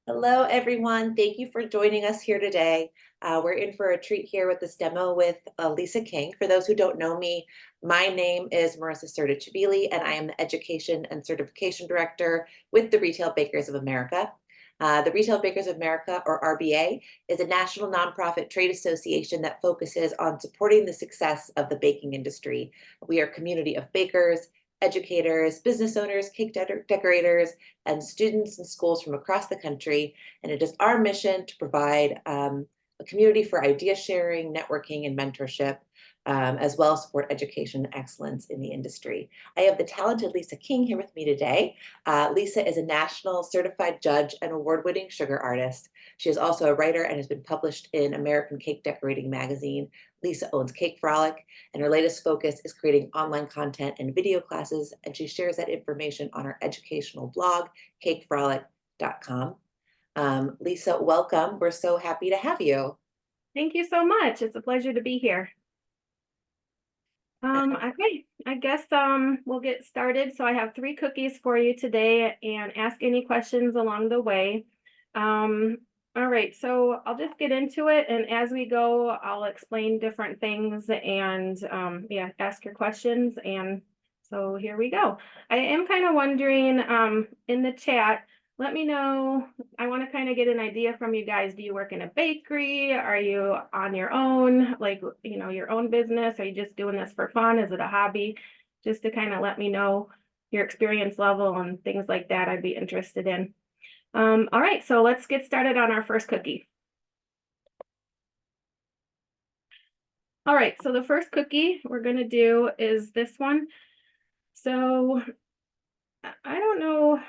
Hello, everyone. Thank you for joining us here today. We're in for a treat here with this demo with Lisa King. For those who don't know me, my name is Marissa Serta-Chabili, and I am the Education and Certification Director with the Retail Bakers of America. The Retail Bakers of America, or RBA, is a national nonprofit trade association that focuses on supporting the success of the baking industry. We are a community of bakers, educators, business owners, cake decorators, and students in schools from across the country. And it is our mission to provide a community for idea sharing, networking, and mentorship, as well as support education and excellence in the industry. I have the talented Lisa King here with me today. Lisa is a national certified judge and award-winning sugar artist. She is also a writer and has been published in American Cake Decorating magazine. Lisa owns Cake Frolic, and her latest focus is creating online content and video classes, and she shares that information on her educational blog, cakefrolic.com. Lisa, welcome. We're so happy to have you. Thank you so much. It's a pleasure to be here. Okay, I guess we'll get started. So I have 3 cookies for you today and ask any questions along the way. All right, so I'll just get into it, and as we go, I'll explain different things and yeah, ask your questions. And so here we go. I am kind of wondering in the chat, let me know. I want to kind of get an idea from you guys. Do you work in a bakery? Are you on your own, like, your own business? Are you just doing this for fun? Is it a hobby? Just to kind of let me know your experience level and things like that I'd be interested in. All right, so let's get started on our first cookie. All right, so the first cookie we're going to do is this one. So I don't know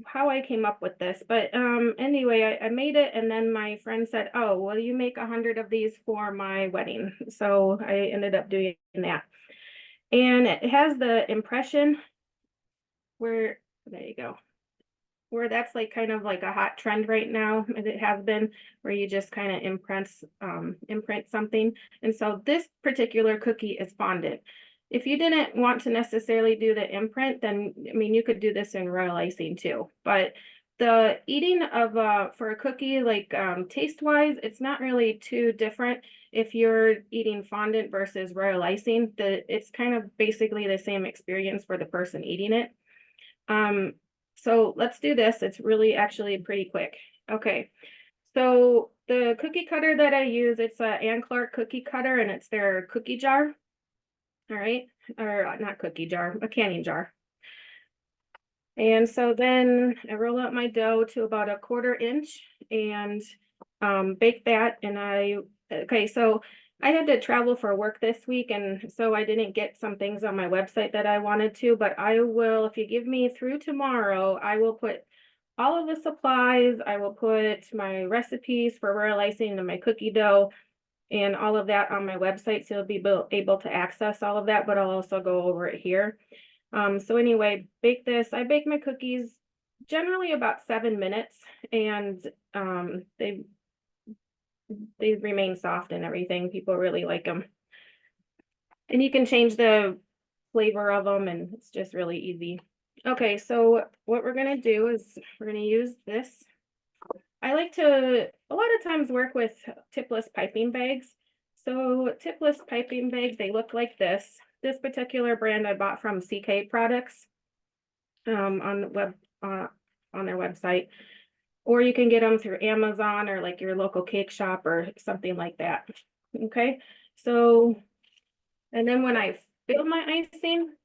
how I came up with this, but anyway, I made it, and then my friend said, oh, will you make 100 of these for my wedding? So I ended up doing that. And it has the impression where, there you go, where that's like kind of like a hot trend right now, as it has been, where you just kind of imprint something. And so this particular cookie is fondant. If you didn't want to necessarily do the imprint, then I mean you could do this in royal icing too. But the eating of for a cookie, like taste wise, it's not really too different if you're eating fondant versus royal icing. It's kind of basically the same experience for the person eating it. So let's do this. It's really actually pretty quick. Okay. So the cookie cutter that I use, it's a Ann Clark cookie cutter, and it's their cookie jar. All right. Or not cookie jar, a canning jar. And so then I roll out my dough to about a 1/4 inch and bake that. Okay, so I had to travel for work this week, and so I didn't get some things on my website that I wanted to, but I will, if you give me through tomorrow, I will put all of the supplies. I will put my recipes for royal icing and my cookie dough and all of that on my website, so you'll be able to access all of that, but I'll also go over it here. So anyway, bake this. I bake my cookies generally about 7 minutes, and they remain soft and everything. People really like them. And you can change the flavor of them, and it's just really easy. Okay, so what we're gonna do is we're gonna use this. I like to a lot of times work with tipless piping bags. So tipless piping bags, they look like this. This particular brand I bought from CK Products on the web on their website. Or you can get them through Amazon or like your local cake shop or something like that. Okay, so, and then when I fill my icing,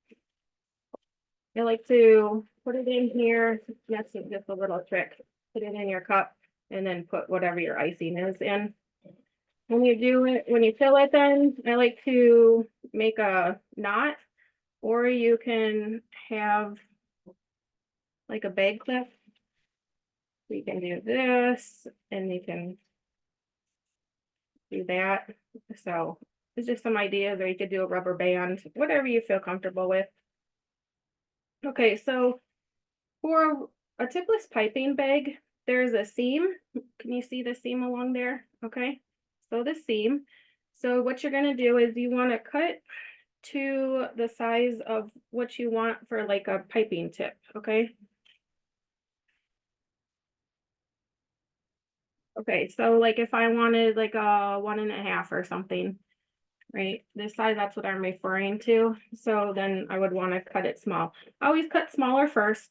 I like to put it in here. That's just a little trick. Put it in your cup and then put whatever your icing is in. When you fill it, then I like to make a knot, or you can have like a bag clip. You can do this, and you can do that. So it's just some ideas, or you could do a rubber band, whatever you feel comfortable with. Okay, so for a tipless piping bag, there's a seam. Can you see the seam along there? Okay, so the seam. So what you're gonna do is you want to cut to the size of what you want for like a piping tip, okay? Okay, so like if I wanted like a 1.5 or something, right? This size, that's what I'm referring to. So then I would want to cut it small. Always cut smaller first.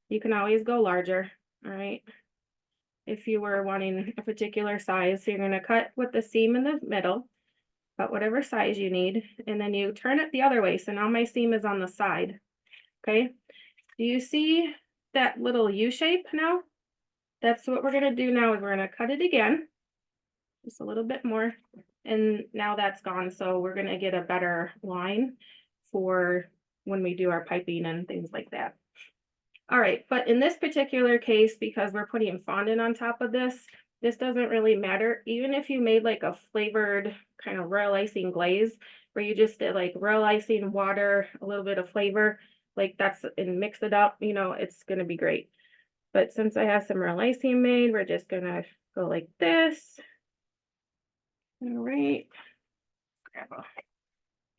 You can always go larger, all right? If you were wanting a particular size, so you're going to cut with the seam in the middle, cut whatever size you need, and then you turn it the other way. So now my seam is on the side, okay? Do you see that little U shape now? That's what we're going to do now is we're going to cut it again, just a little bit more. And now that's gone. So we're going to get a better line for when we do our piping and things like that. All right, but in this particular case, because we're putting fondant on top of this doesn't really matter. Even if you made like a flavored kind of royal icing glaze, where you just did like royal icing, water, a little bit of flavor, like that's, and mix it up, you know, it's gonna be great. But since I have some royal icing made, we're just gonna go like this. All right, grab a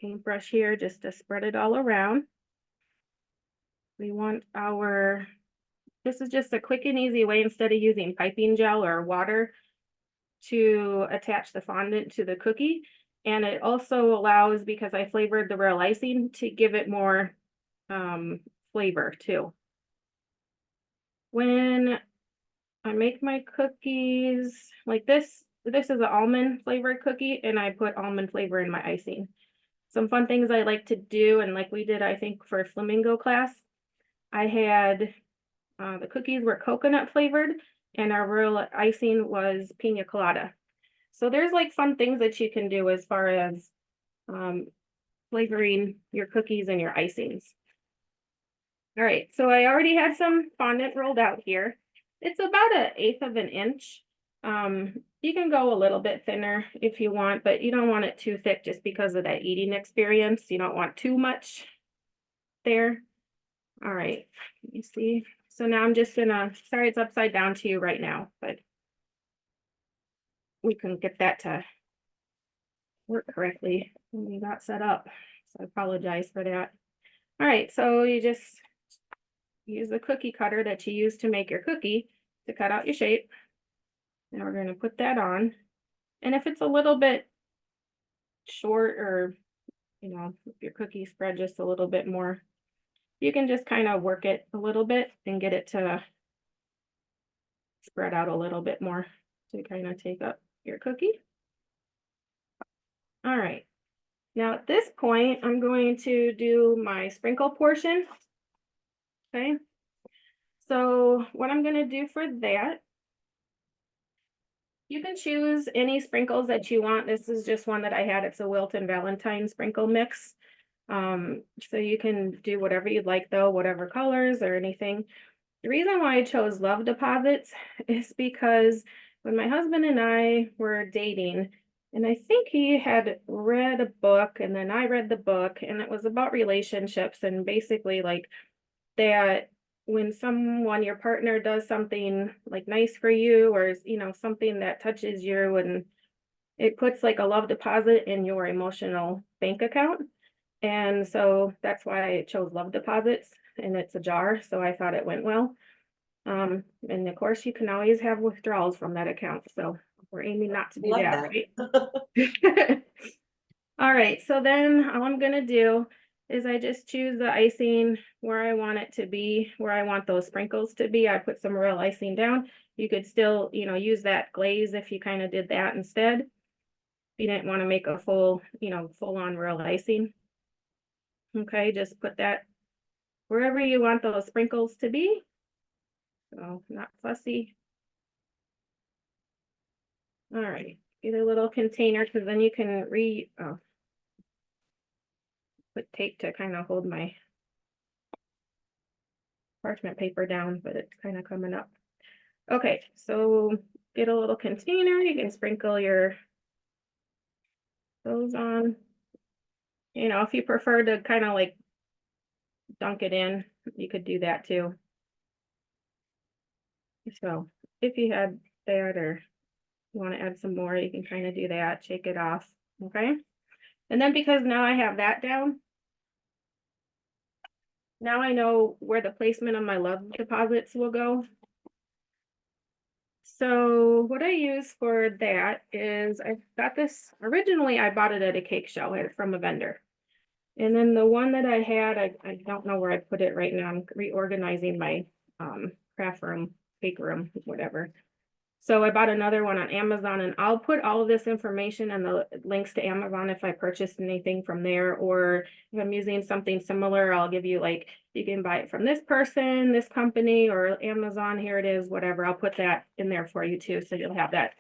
paintbrush here just to spread it all around. We want our, this is just a quick and easy way instead of using piping gel or water to attach the fondant to the cookie. And it also allows, because I flavored the royal icing, to give it more flavor too. When I make my cookies like this is an almond flavored cookie, and I put almond flavor in my icing. Some fun things I like to do, and like we did, I think, for flamingo class, I had the cookies were coconut flavored, and our royal icing was pina colada. So there's like fun things that you can do as far as flavoring your cookies and your icings. All right, so I already have some fondant rolled out here. It's about 1/8 of an inch. You can go a little bit thinner if you want, but you don't want it too thick just because of that eating experience. You don't want too much there. All right, let me see. So now I'm just gonna, sorry it's upside down to you right now, but we can get that to work correctly when we got set up. So I apologize for that. All right, so you just use the cookie cutter that you use to make your cookie to cut out your shape. Now we're gonna put that on. And if it's a little bit short, or, you know, if your cookie spread just a little bit more, you can just kind of work it a little bit and get it to spread out a little bit more to kind of take up your cookie. All right. Now at this point, I'm going to do my sprinkle portion. Okay. So what I'm going to do for that, you can choose any sprinkles that you want. This is just one that I had. It's a Wilton Valentine sprinkle mix. So you can do whatever you'd like though, whatever colors or anything. The reason why I chose love deposits is because when my husband and I were dating, and I think he had read a book and then I read the book, and it was about relationships and basically like that when someone, your partner does something like nice for you, or you know, something that touches you, and it puts like a love deposit in your emotional bank account. And so that's why I chose love deposits, and it's a jar, so I thought it went well. And of course you can always have withdrawals from that account, so we're aiming not to do Love that, that. right? All right, so then all I'm gonna do is I just choose the icing where I want it to be, where I want those sprinkles to be. I put some royal icing down. You could still, you know, use that glaze if you kind of did that instead. If you didn't want to make a full, you know, full on royal icing. Okay, just put that wherever you want those sprinkles to be. So not fussy. All right, get a little container because then you can put tape to kind of hold my parchment paper down, but it's kind of coming up. Okay, so get a little container. You can sprinkle your those on. You know, if you prefer to kind of like dunk it in, you could do that too. So if you had that, or you want to add some more, you can kind of do that, shake it off. Okay. And then because now I have that down, now I know where the placement of my love deposits will go. So what I use for that is I got this originally I bought it at a cake show from a vendor. And then the one that I had, I don't know where I put it right now. I'm reorganizing my craft room, cake room, whatever. So I bought another one on Amazon, and I'll put all of this information and the links to Amazon if I purchased anything from there, or if I'm using something similar, I'll give you like you can buy it from this person, this company, or Amazon. Here it is, whatever. I'll put that in there for you too, so you'll have that.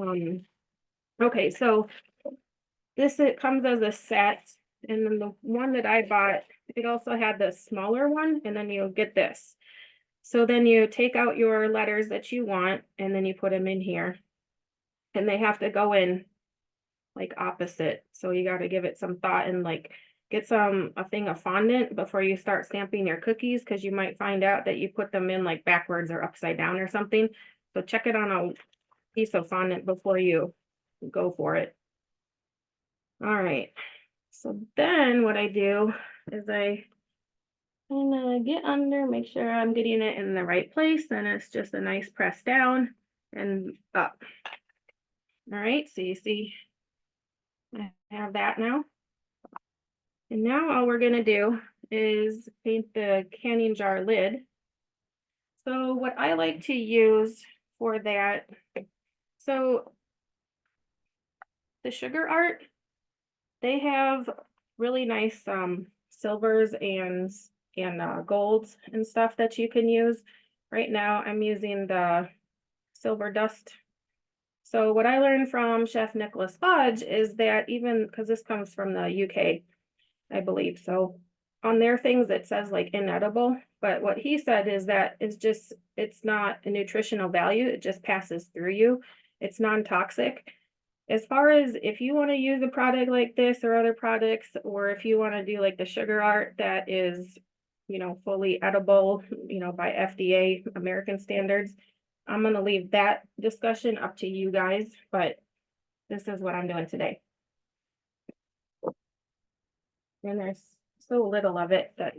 Um, okay, so this it comes as a set, and then the one that I bought, it also had the smaller one, and then you'll get this. So then you take out your letters that you want, and then you put them in here, and they have to go in like opposite. So you got to give it some thought and like get a thing of fondant before you start stamping your cookies, because you might find out that you put them in like backwards or upside down or something. So check it on a piece of fondant before you go for it. All right. So then what I do is I kind of get under, make sure I'm getting it in the right place. Then it's just a nice press down and up. All right, so you see I have that now. And now all we're gonna do is paint the canning jar lid. So what I like to use for that, so the sugar art, they have really nice silvers and golds and stuff that you can use. Right now I'm using the silver dust. So what I learned from Chef Nicholas Fudge is that even because this comes from the UK, I believe. So on their things it says like inedible, but what he said is that it's not a nutritional value, it just passes through you. It's non-toxic. As far as if you want to use a product like this or other products, or if you want to do like the sugar art that is, fully edible, by FDA American standards, I'm going to leave that discussion up to you guys, but this is what I'm doing today. And there's so little of it that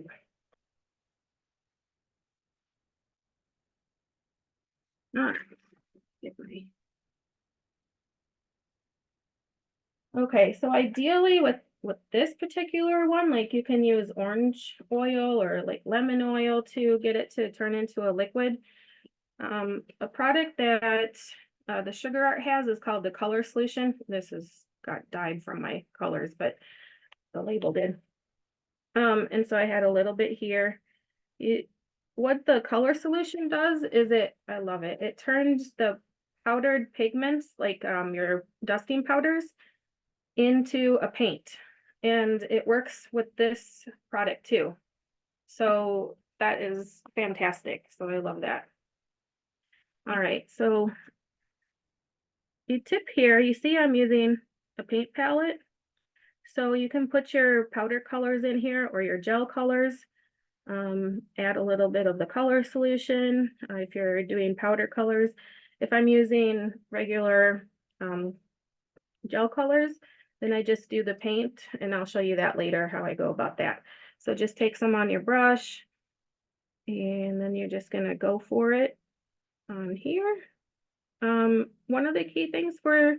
ah, get my okay, so ideally with this particular one, like you can use orange oil or like lemon oil to get it to turn into a liquid. A product that the Sugar Art has is called the color solution. This has got dyed from my colors, but the label did. And so I had a little bit here. What the color solution does is I love it. It turns the powdered pigments, like your dusting powders, into a paint. And it works with this product too. So that is fantastic. So I love that. All right, so you tip here, you see I'm using a paint palette. So you can put your powder colors in here or your gel colors. Add a little bit of the color solution if you're doing powder colors. If I'm using regular gel colors, then I just do the paint, and I'll show you that later how I go about that. So just take some on your brush, and then you're just gonna go for it on here. One of the key things for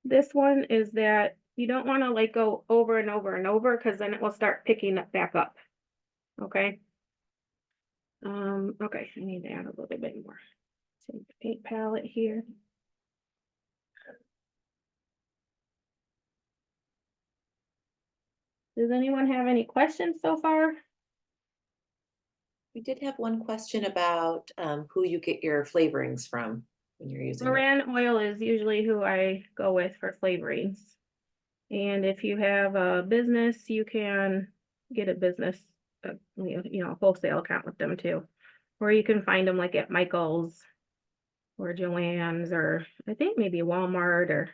this one is that you don't want to like go over and over and over, because then it will start picking it back up. Okay. Okay, I need to add a little bit more. Take the paint palette here. Does anyone have any questions so far? We did have one question about who you get your flavorings from when you're using it. Moran oil is usually who I go with for flavorings. And if you have a business, you can get a business, wholesale account with them too. Or you can find them like at Michael's or Joann's, or I think maybe Walmart, or,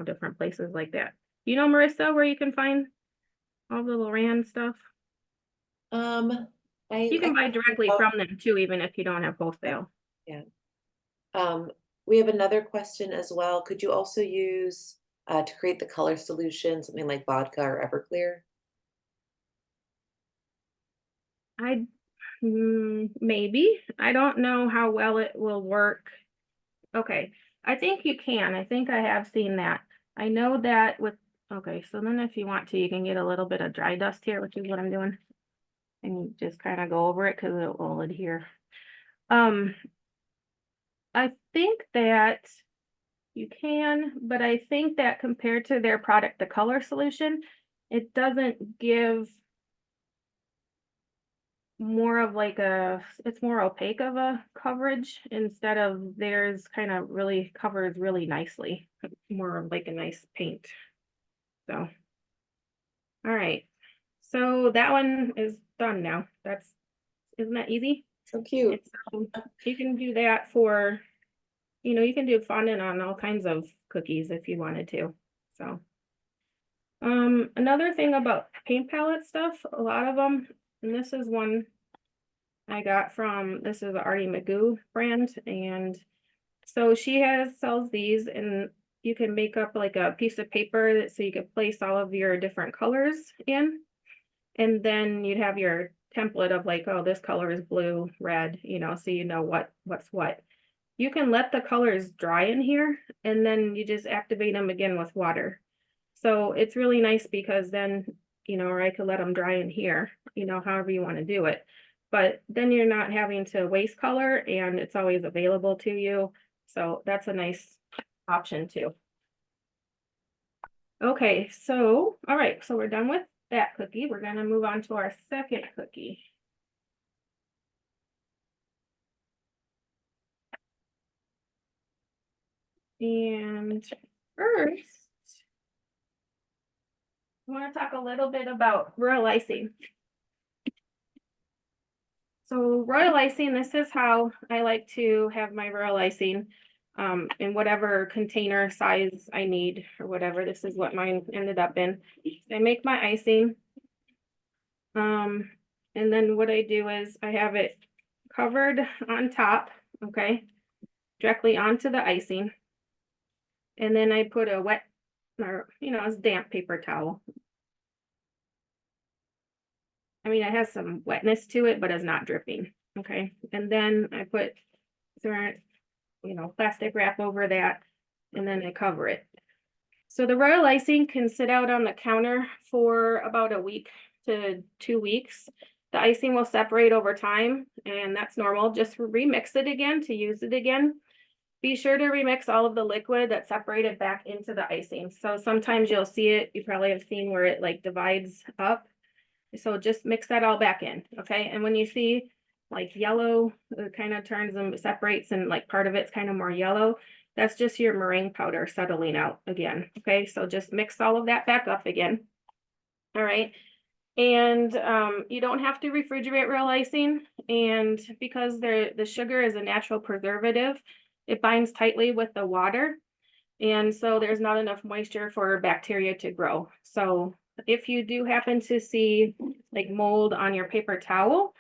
different places like that. Marissa, where you can find all the Loran stuff? Um, You I can buy can find directly out- from them too, even if you don't have wholesale. yeah. We have another question as well. Could you also use to create the color solution, something like vodka or Everclear? I maybe. I don't know how well it will work Okay, I think you can. I think I have seen that. I know that with, okay, so then if you want to, you can get a little bit of dry dust here, which is what I'm doing. And you just kind of go over it because it will adhere. Um, I think that you can, but I think that compared to their product, the color solution, it doesn't give more of like it's more opaque of a coverage instead of theirs kind of really covers really nicely, more of like a nice paint. So, all right. So that one is done now. Isn't that easy? So cute. It's, you can do that for, you can do fondant on all kinds of cookies if you wanted to. So, another thing about paint palette stuff, a lot of them, and this is one I got from, this is the Artie Magoo brand, and so she sells these, and you can make up like a piece of paper so you could place all of your different colors in, and then you'd have your template of like, oh, this color is blue, red, so you know what's what. You can let the colors dry in here, and then you just activate them again with water. So it's really nice because then, or I could let them dry in here, however you want to do it. But then you're not having to waste color and it's always available to you. So that's a nice option too. Okay, so, all right, so we're done with that cookie. We're gonna move on to our second cookie. And first, I want to talk a little bit about royal icing. So royal icing, this is how I like to have my royal icing in whatever container size I need or whatever. This is what mine ended up in. I make my icing. And then what I do is I have it covered on top, okay, directly onto the icing. And then I put a wet, or, it's damp paper towel. I mean, it has some wetness to it, but it's not dripping. Okay. And then I put plastic wrap over that, and then I cover it. So the royal icing can sit out on the counter for about a week to 2 weeks. The icing will separate over time, and that's normal. Just remix it again to use it again. Be sure to remix all of the liquid that separated back into the icing. So sometimes you'll see it, you probably have seen where it like divides up. So just mix that all back in, okay? And when you see like yellow, it kind of turns and separates and like part of it's kind of more yellow, that's just your meringue powder settling out again, okay? So just mix all of that back up again, all right? And you don't have to refrigerate real icing, and because the sugar is a natural preservative, it binds tightly with the water, and so there's not enough moisture for bacteria to grow. So if you do happen to see like mold on your paper towel,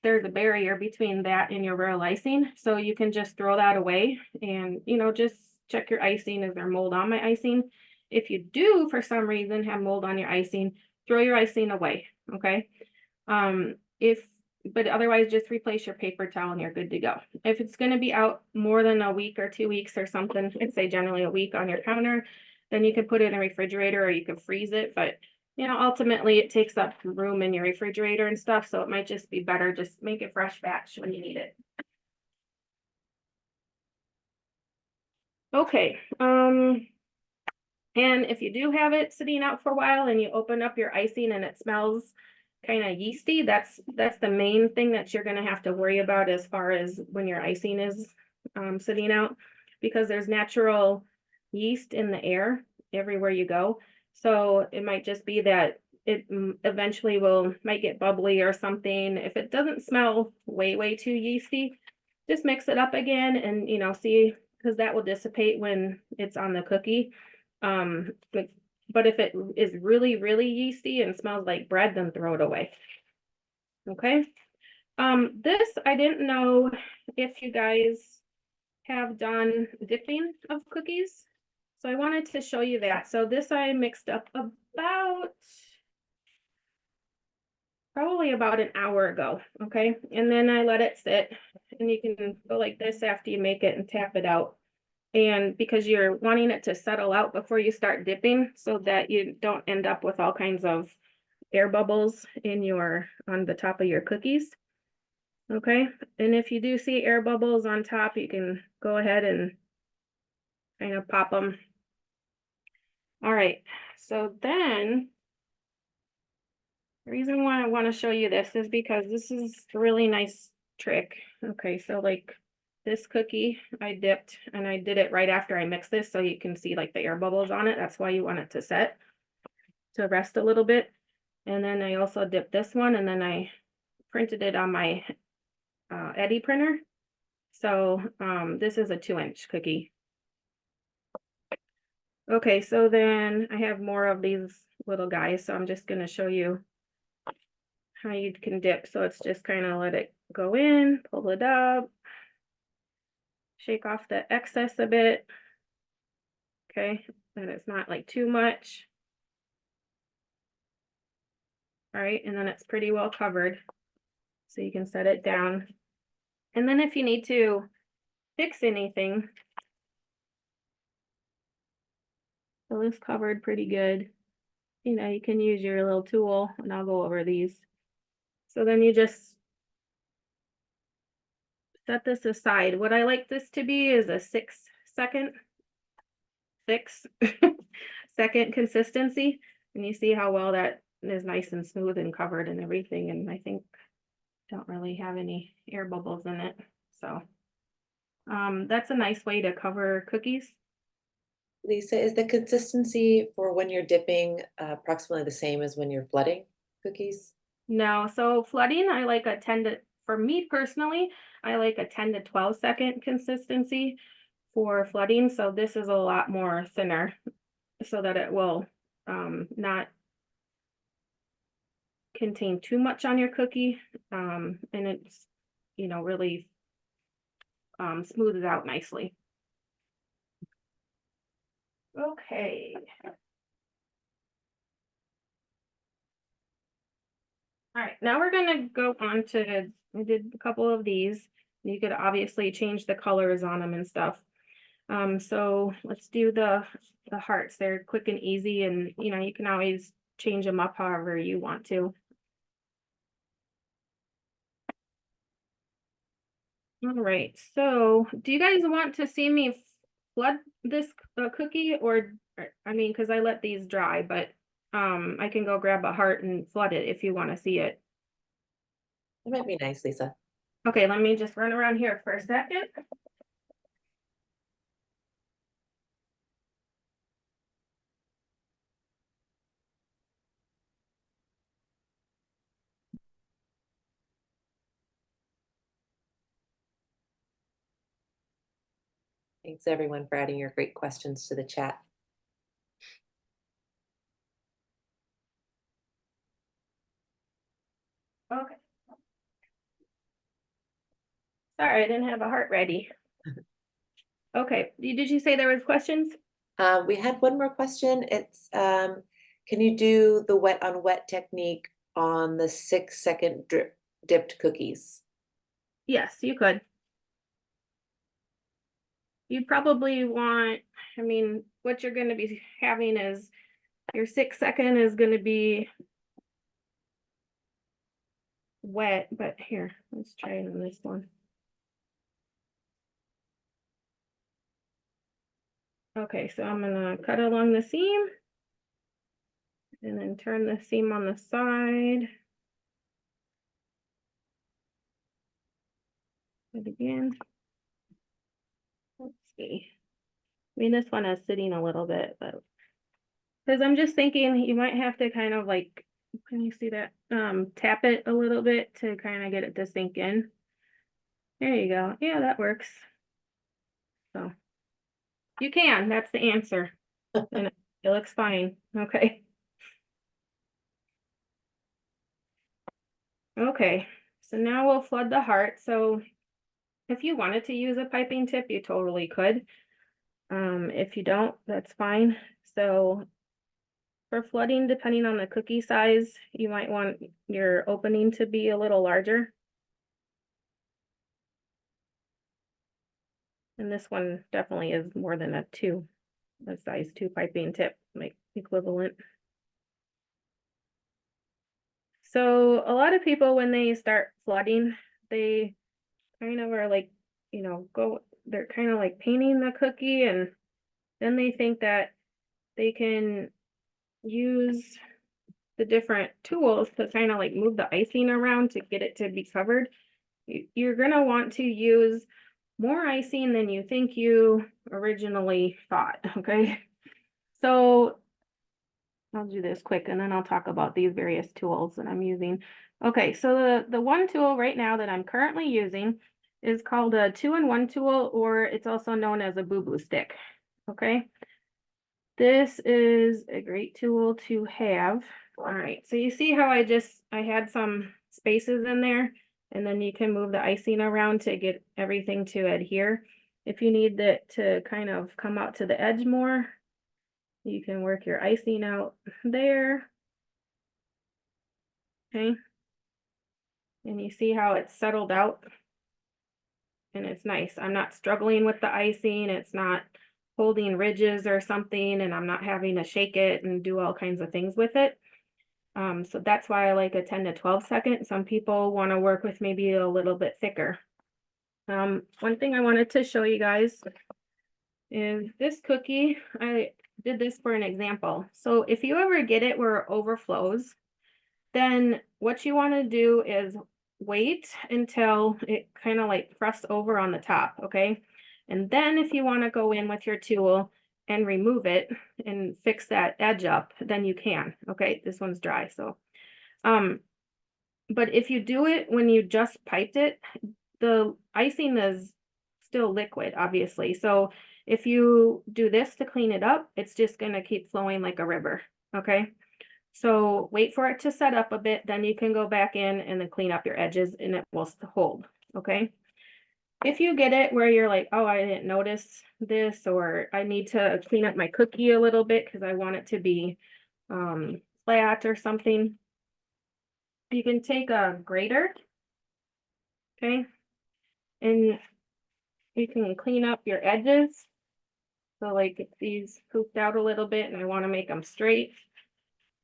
there's a barrier between that and your real icing. So you can just throw that away and, just check your icing. Is there mold on my icing? If you do, for some reason, have mold on your icing, throw your icing away. Okay. But otherwise just replace your paper towel and you're good to go. If it's going to be out more than a week or 2 weeks or something, I'd say generally a week on your counter, then you can put it in a refrigerator or you can freeze it. But ultimately it takes up room in your refrigerator and stuff. So it might just be better, just make it fresh batch when you need it. Okay. And if you do have it sitting out for a while and you open up your icing and it smells kind of yeasty, that's the main thing that you're going to have to worry about as far as when your icing is sitting out, because there's natural yeast in the air everywhere you go. So it might just be that it eventually might get bubbly or something. If it doesn't smell way too yeasty, just mix it up again and see, because that will dissipate when it's on the cookie. But if it is really yeasty and smells like bread, then throw it away. Okay. This, I didn't know if you guys have done dipping of cookies. So I wanted to show you that. So this I mixed up probably about an hour ago. Okay. And then I let it sit, and you can go like this after you make it and tap it out. And because you're wanting it to settle out before you start dipping so that you don't end up with all kinds of air bubbles in your on the top of your cookies. Okay. And if you do see air bubbles on top, you can go ahead and kind of pop them. All right. So then the reason why I want to show you this is because this is a really nice trick. Okay. So like this cookie I dipped and I did it right after I mixed this so you can see like the air bubbles on it. That's why you want it to set to rest a little bit. And then I also dipped this one and then I printed it on my Eddie printer. So this is a 2-inch cookie. Okay, so then I have more of these little guys. So I'm just going to show you how you can dip. So it's just kind of let it go in, pull it up, shake off the excess a bit. Okay, and it's not like too much. All right, and then it's pretty well covered. So you can set it down. And then if you need to fix anything, so this covered pretty good. You know, you can use your little tool and I'll go over these. So then you just set this aside. What I like this to be is a 6 second, 6 second consistency. And you see how well that is nice and smooth and covered and everything. And I think don't really have any air bubbles in it. So that's a nice way to cover cookies. Lisa, is the consistency for when you're dipping approximately the same as when you're flooding cookies? No, so flooding, I like a 10 to, for me personally, I like a 10 to 12 second consistency for flooding. So this is a lot more thinner so that it will not contain too much on your cookie. And it's, you know, really smooths out nicely. Okay. All right, now we're gonna go on to, I did a couple of these. You could obviously change the colors on them and stuff. So let's do the hearts. They're quick and easy, and you know, you can always change them up however you want to. All right, so do you guys want to see me flood this cookie or I mean, because I let these dry, but I can go grab a heart and flood it if you want to see it. That might be nice, Lisa. Okay, let me just run around here for a second. Thanks everyone for adding your great questions to the chat. Okay. Sorry, I didn't have a heart ready. Okay, did you say there was questions? We had one more question. It's can you do the wet on wet technique on the 6 second dipped cookies? Yes, you could. You probably want, I mean, what you're going to be having is your 6 second is going to be wet, but here, let's try it on this one. Okay, so I'm going to cut along the seam and then turn the seam on the side. And again, let's see. I mean, this one is sitting a little bit, but because I'm just thinking you might have to kind of like, can you see that? Tap it a little bit to kind of get it to sink in. There you go. Yeah, that works. So you can, that's the answer. And it looks fine. Okay. Okay. So now we'll flood the heart. So if you wanted to use a piping tip, you totally could. If you don't, that's fine. So for flooding, depending on the cookie size, you might want your opening to be a little larger. And this one definitely is more than a size 2 piping tip, like equivalent. So a lot of people, when they start flooding, they kind of are like, they're kind of like painting the cookie, and then they think that they can use the different tools to kind of like move the icing around to get it to be covered. You're going to want to use more icing than you think you originally thought. Okay. So I'll do this quick and then I'll talk about these various tools that I'm using. Okay, so the one tool right now that I'm currently using is called a 2-in-1 tool, or it's also known as a boo-boo stick. Okay, this is a great tool to have. All right, so you see how I had some spaces in there, and then you can move the icing around to get everything to adhere. If you need it to kind of come out to the edge more, you can work your icing out there. Okay. And you see how it's settled out, and it's nice. I'm not struggling with the icing. It's not holding ridges or something, and I'm not having to shake it and do all kinds of things with it. So that's why I like a 10 to 12 second. Some people want to work with maybe a little bit thicker. One thing I wanted to show you guys is this cookie. I did this for an example. So if you ever get it where it overflows, then what you want to do is wait until it kind of like crusts over on the top, okay? And then if you want to go in with your tool and remove it and fix that edge up, then you can. Okay, this one's dry, so um but if you do it when you just piped it, the icing is still liquid, obviously. So if you do this to clean it up, it's just going to keep flowing like a river, okay? So wait for it to set up a bit, then you can go back in and then clean up your edges and it will hold, okay? If you get it where you're like, oh, I didn't notice this, or I need to clean up my cookie a little bit because I want it to be flat or something, you can take a grater, okay? And you can clean up your edges. So like if these poofed out a little bit and I want to make them straight,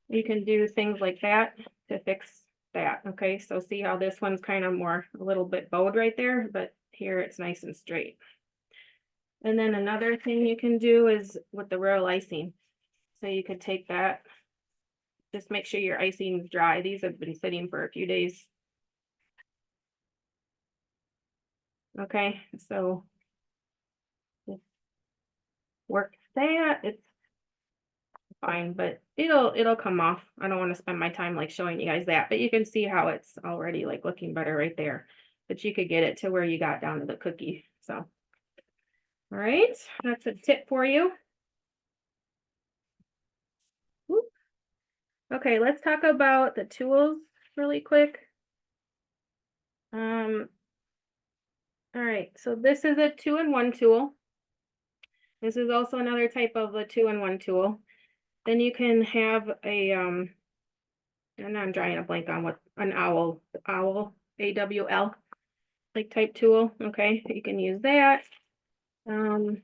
you can do things like that to fix that. Okay, so see how this one's kind of more a little bit bowed right there, but here it's nice and straight. And then another thing you can do is with the royal icing. So you could take that, just make sure your icing is dry. These have been sitting for a few days. Okay, so just work that. It's fine, but it'll come off. I don't want to spend my time like showing you guys that, but you can see how it's already like looking better right there. But you could get it to where you got down to the cookie. So, all right, that's a tip for you. Whoop. Okay, let's talk about the tools really quick. All right, so this is a 2-in-1 tool. This is also another type of a 2-in-1 tool. Then you can have a and I'm drawing a blank on what an owl, AWL, like type tool. Okay, you can use that. So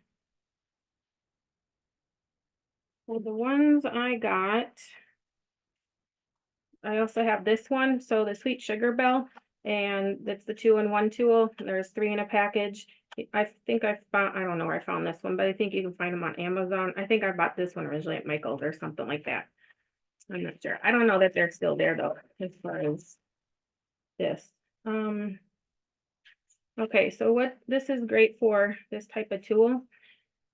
the ones I got, I also have this one, so the sweet sugar bell, and that's the 2-in-1 tool. There's 3 in a package. I think I found, I don't know where I found this one, but I think you can find them on Amazon. I think I bought this one originally at Michael's or something like that. I'm not sure. I don't know that they're still there though, as far as this. Okay, so what this is great for, this type of tool,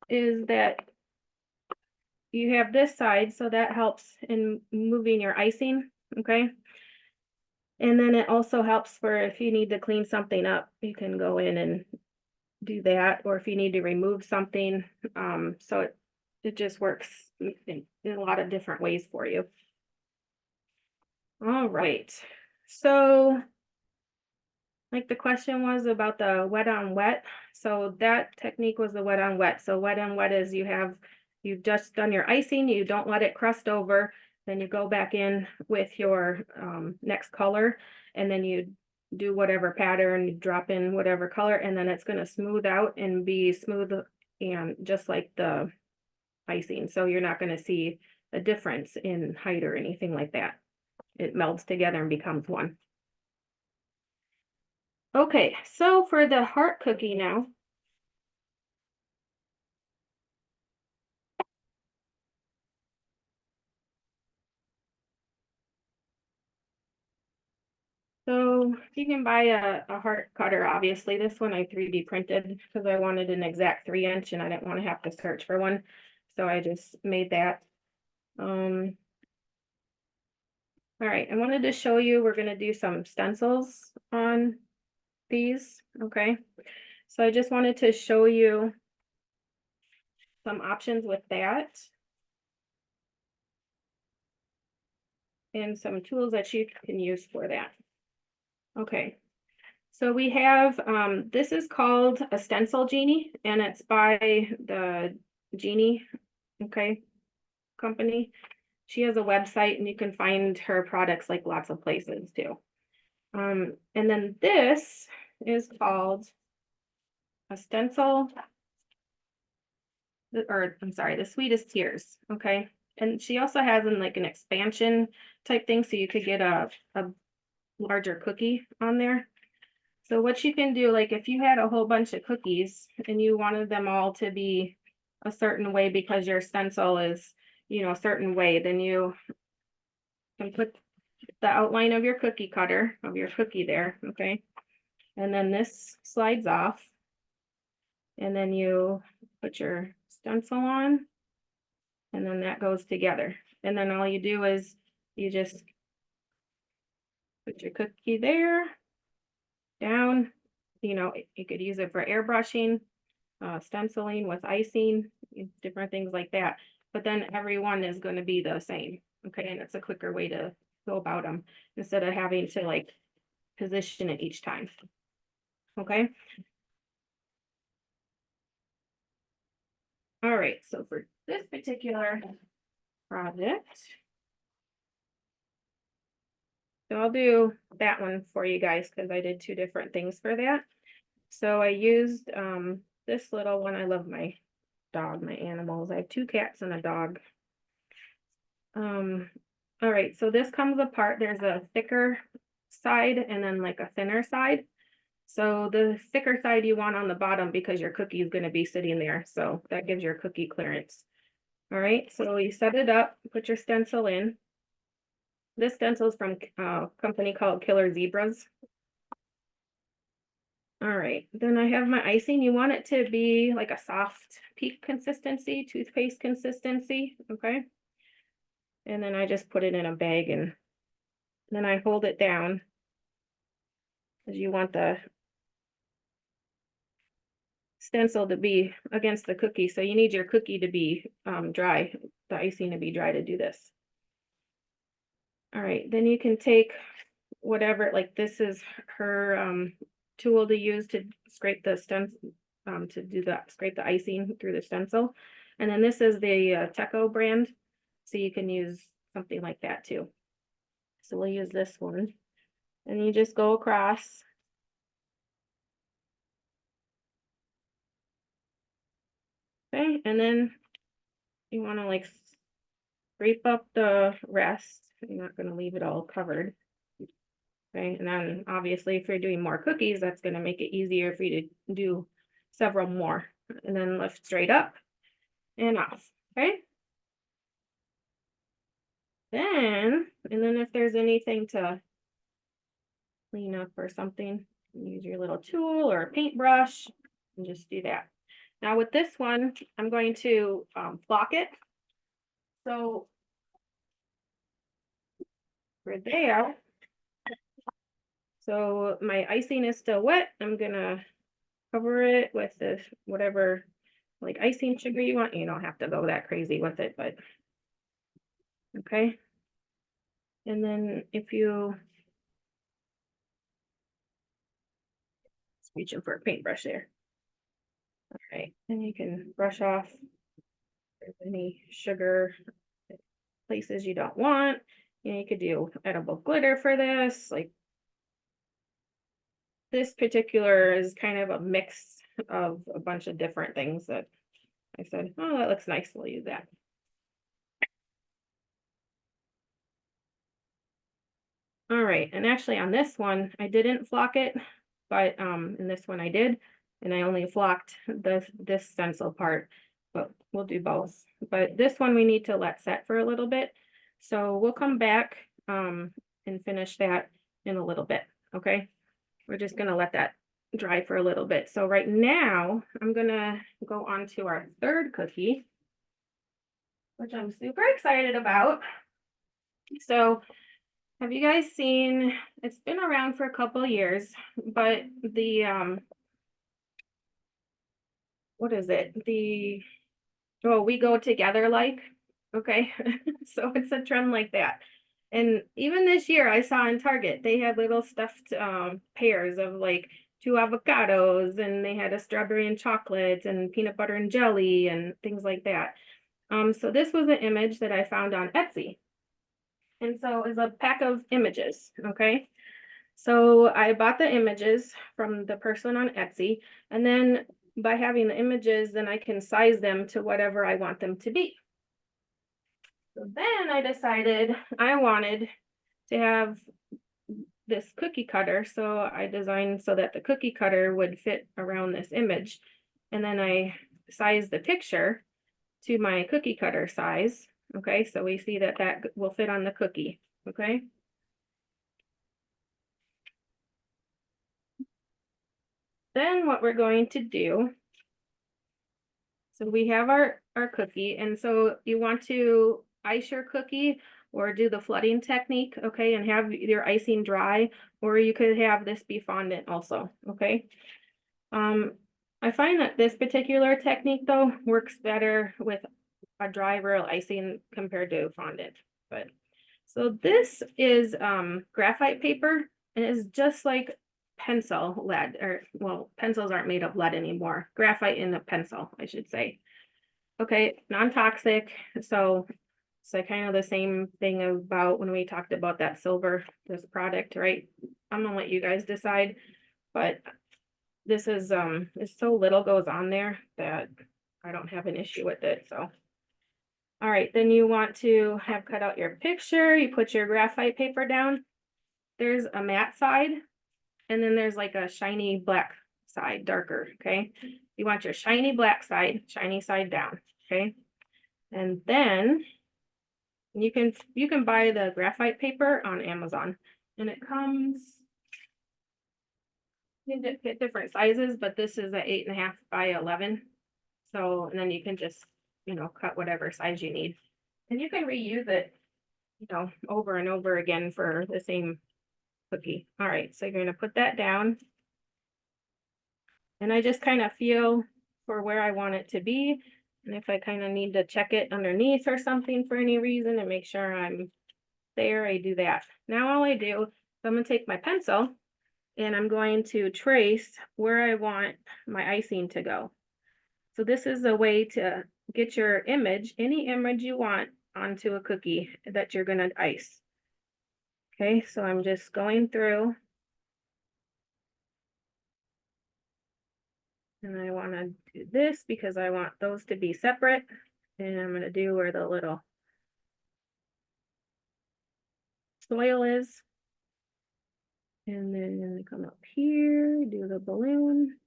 is that you have this side, so that helps in moving your icing, okay? And then it also helps for if you need to clean something up, you can go in and do that, or if you need to remove something. So it just works in a lot of different ways for you. All right, so like the question was about the wet on wet. So that technique was the wet on wet. So wet on wet is you've just done your icing, you don't let it crust over, then you go back in with your next color, and then you do whatever pattern, drop in whatever color, and then it's gonna smooth out and be smooth and just like the icing. So you're not gonna see a difference in height or anything like that. It melts together and becomes one. Okay, so for the heart cookie now, so you can buy a heart cutter, obviously. This one I 3D printed because I wanted an exact 3" and I didn't want to have to search for one. So I just made that. Um, all right, I wanted to show you, we're gonna do some stencils on these, okay? So I just wanted to show you some options with that and some tools that you can use for that. Okay, so we have, this is called a stencil genie, and it's by the Genie, okay, company. She has a website, and you can find her products like lots of places too. And then this is called a stencil, or I'm sorry, the sweetest tears, okay? And she also has in like an expansion type thing, so you could get a larger cookie on there. So what you can do, like if you had a whole bunch of cookies and you wanted them all to be a certain way because your stencil is, a certain way, then you can put the outline of your cookie cutter, of your cookie there, okay? And then this slides off, and then you put your stencil on, and then that goes together. And then all you do is you just put your cookie there, down, you could use it for airbrushing, stenciling with icing, different things like that. But then every one is going to be the same. Okay. And it's a quicker way to go about them instead of having to like position it each time. Okay. All right. So for this particular project, so I'll do that one for you guys because I did two different things for that. So I used this little one. I love my dog, my animals. I have two cats and a dog. All right, so this comes apart. There's a thicker side and then like a thinner side. So the thicker side you want on the bottom because your cookie is going to be sitting there. So that gives your cookie clearance. All right, so you set it up, put your stencil in. This stencil is from a company called Killer Zebras. All right, then I have my icing. You want it to be like a soft peak consistency, toothpaste consistency, okay? And then I just put it in a bag and then I hold it down because you want the stencil to be against the cookie. So you need your cookie to be dry, the icing to be dry to do this. All right, then you can take whatever, like this is her tool to use to scrape the stencil, to do that, scrape the icing through the stencil. And then this is the Teco brand. So you can use something like that too. So we'll use this one. And you just go across. Okay, and then you want to like scrape up the rest. You're not going to leave it all covered. Okay, and then obviously if you're doing more cookies, that's going to make it easier for you to do several more. And then lift straight up and off. Okay. And then if there's anything to clean up or something, use your little tool or a paintbrush and just do that. Now with this one, I'm going to flock it. So for there, so my icing is still wet. I'm gonna cover it with this whatever like icing sugar you want. You don't have to go that crazy with it, but okay. And then if you reaching for a paintbrush there. All right, and you can brush off any sugar places you don't want. You could do edible glitter for this, like this particular is kind of a mix of a bunch of different things that I said, oh, that looks nice, we'll use that. All right, and actually on this one, I didn't flock it, but in this one I did, and I only flocked this stencil part, but we'll do both. But this one we need to let set for a little bit. So we'll come back and finish that in a little bit, okay? We're just gonna let that dry for a little bit. So right now, I'm gonna go on to our third cookie, which I'm super excited about. So have you guys seen, it's been around for a couple of years, but the what is it? Oh, we go together like, okay. So it's a trend like that. And even this year I saw in Target, they had little stuffed pears of like two avocados, and they had a strawberry and chocolate and peanut butter and jelly and things like that. So this was an image that I found on Etsy. And so it's a pack of images, okay? So I bought the images from the person on Etsy, and then by having the images, then I can size them to whatever I want them to be. So then I decided I wanted to have this cookie cutter. So I designed so that the cookie cutter would fit around this image. And then I sized the picture to my cookie cutter size. Okay, so we see that that will fit on the cookie. Okay. Then what we're going to do, so we have our cookie, and so you want to ice your cookie or do the flooding technique, okay, and have your icing dry, or you could have this be fondant also, okay. I find that this particular technique though works better with a dry royal icing compared to fondant. But so this is graphite paper, and it's just like pencil lead, or well, pencils aren't made of lead anymore. Graphite in a pencil, I should say. Okay, non-toxic. So kind of the same thing about when we talked about that silver, this product, right? I'm gonna let you guys decide, but this is so little goes on there that I don't have an issue with it. So all right, then you want to have cut out your picture, you put your graphite paper down. There's a matte side, and then there's like a shiny black side, darker, okay? You want your shiny black side, shiny side down, okay? And then you can buy the graphite paper on Amazon, and it comes, you can get different sizes, but this is a 8.5 by 11. So, and then you can just, cut whatever size you need. And you can reuse it, over and over again for the same cookie. All right, so you're going to put that down. And I just kind of feel for where I want it to be. And if I kind of need to check it underneath or something for any reason and make sure I'm there, I do that. Now all I do is I'm going to take my pencil and I'm going to trace where I want my icing to go. So this is a way to get your image, any image you want, onto a cookie that you're going to ice. Okay, so I'm just going through. And I want to do this because I want those to be separate. And I'm going to do where the little soil is. And then I'm going to come up here, do the balloon.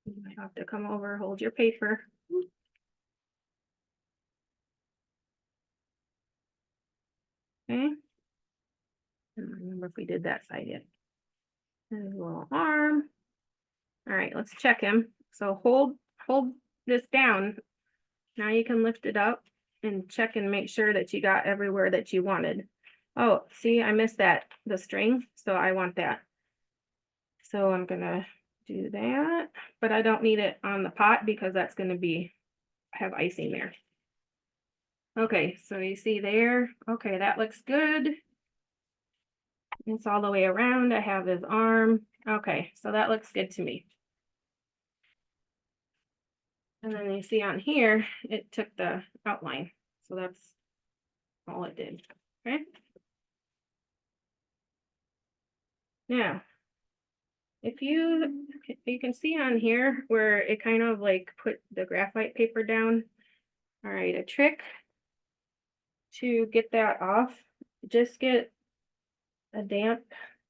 You have to come over, hold your paper. Okay. I don't remember if we did that side yet. There's a little arm. All right, let's check him. So hold this down. Now you can lift it up and check and make sure that you got everywhere that you wanted. Oh, see, I missed that, the string, so I want that. So I'm gonna do that, but I don't need it on the pot because that's gonna have icing there. Okay, so you see there, okay, that looks good. It's all the way around. I have his arm. Okay, so that looks good to me. And then you see on here, it took the outline. So that's all it did. Okay. Now, if you can see on here where it kind of like put the graphite paper down. All right, a trick to get that off, just get a damp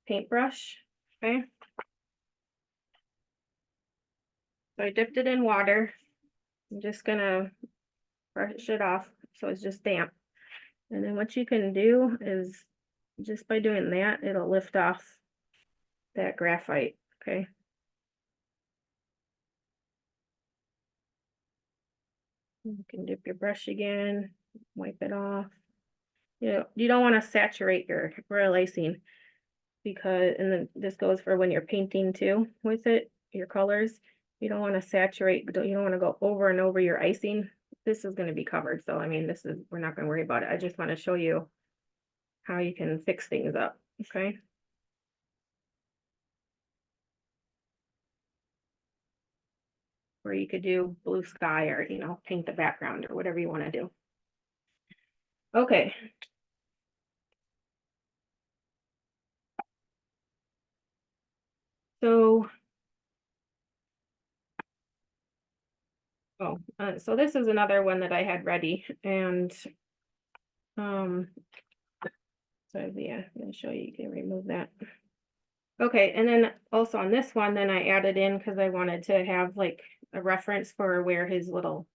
paintbrush. Okay. So I dipped it in water. I'm just gonna brush it off so it's just damp. And then what you can do is just by doing that, it'll lift off that graphite. Okay. You can dip your brush again, wipe it off. You don't want to saturate your royal icing because, and then this goes for when you're painting too with it, your colors. You don't want to saturate, you don't want to go over and over your icing. This is going to be covered. So, I mean, we're not going to worry about it. I just want to show you how you can fix things up. Okay. Or you could do blue sky or, paint the background or whatever you want to do. Okay. So, so this is another one that I had ready and, so yeah, I'm gonna show you, you can remove that. Okay, and then also on this one, then I added in because I wanted to have like a reference for where his little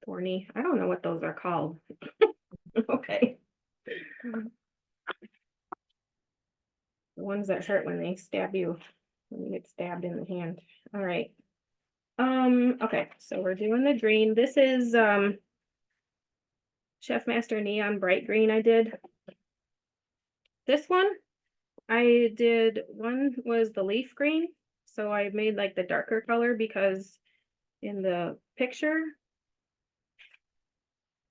thorny, I don't know what those are called. Okay. The ones that hurt when they stab you, when you get stabbed in the hand. All right. Okay, so we're doing the green. This is Chef Master Neon Bright Green I did. This one one was the leaf green. So I made like the darker color because in the picture,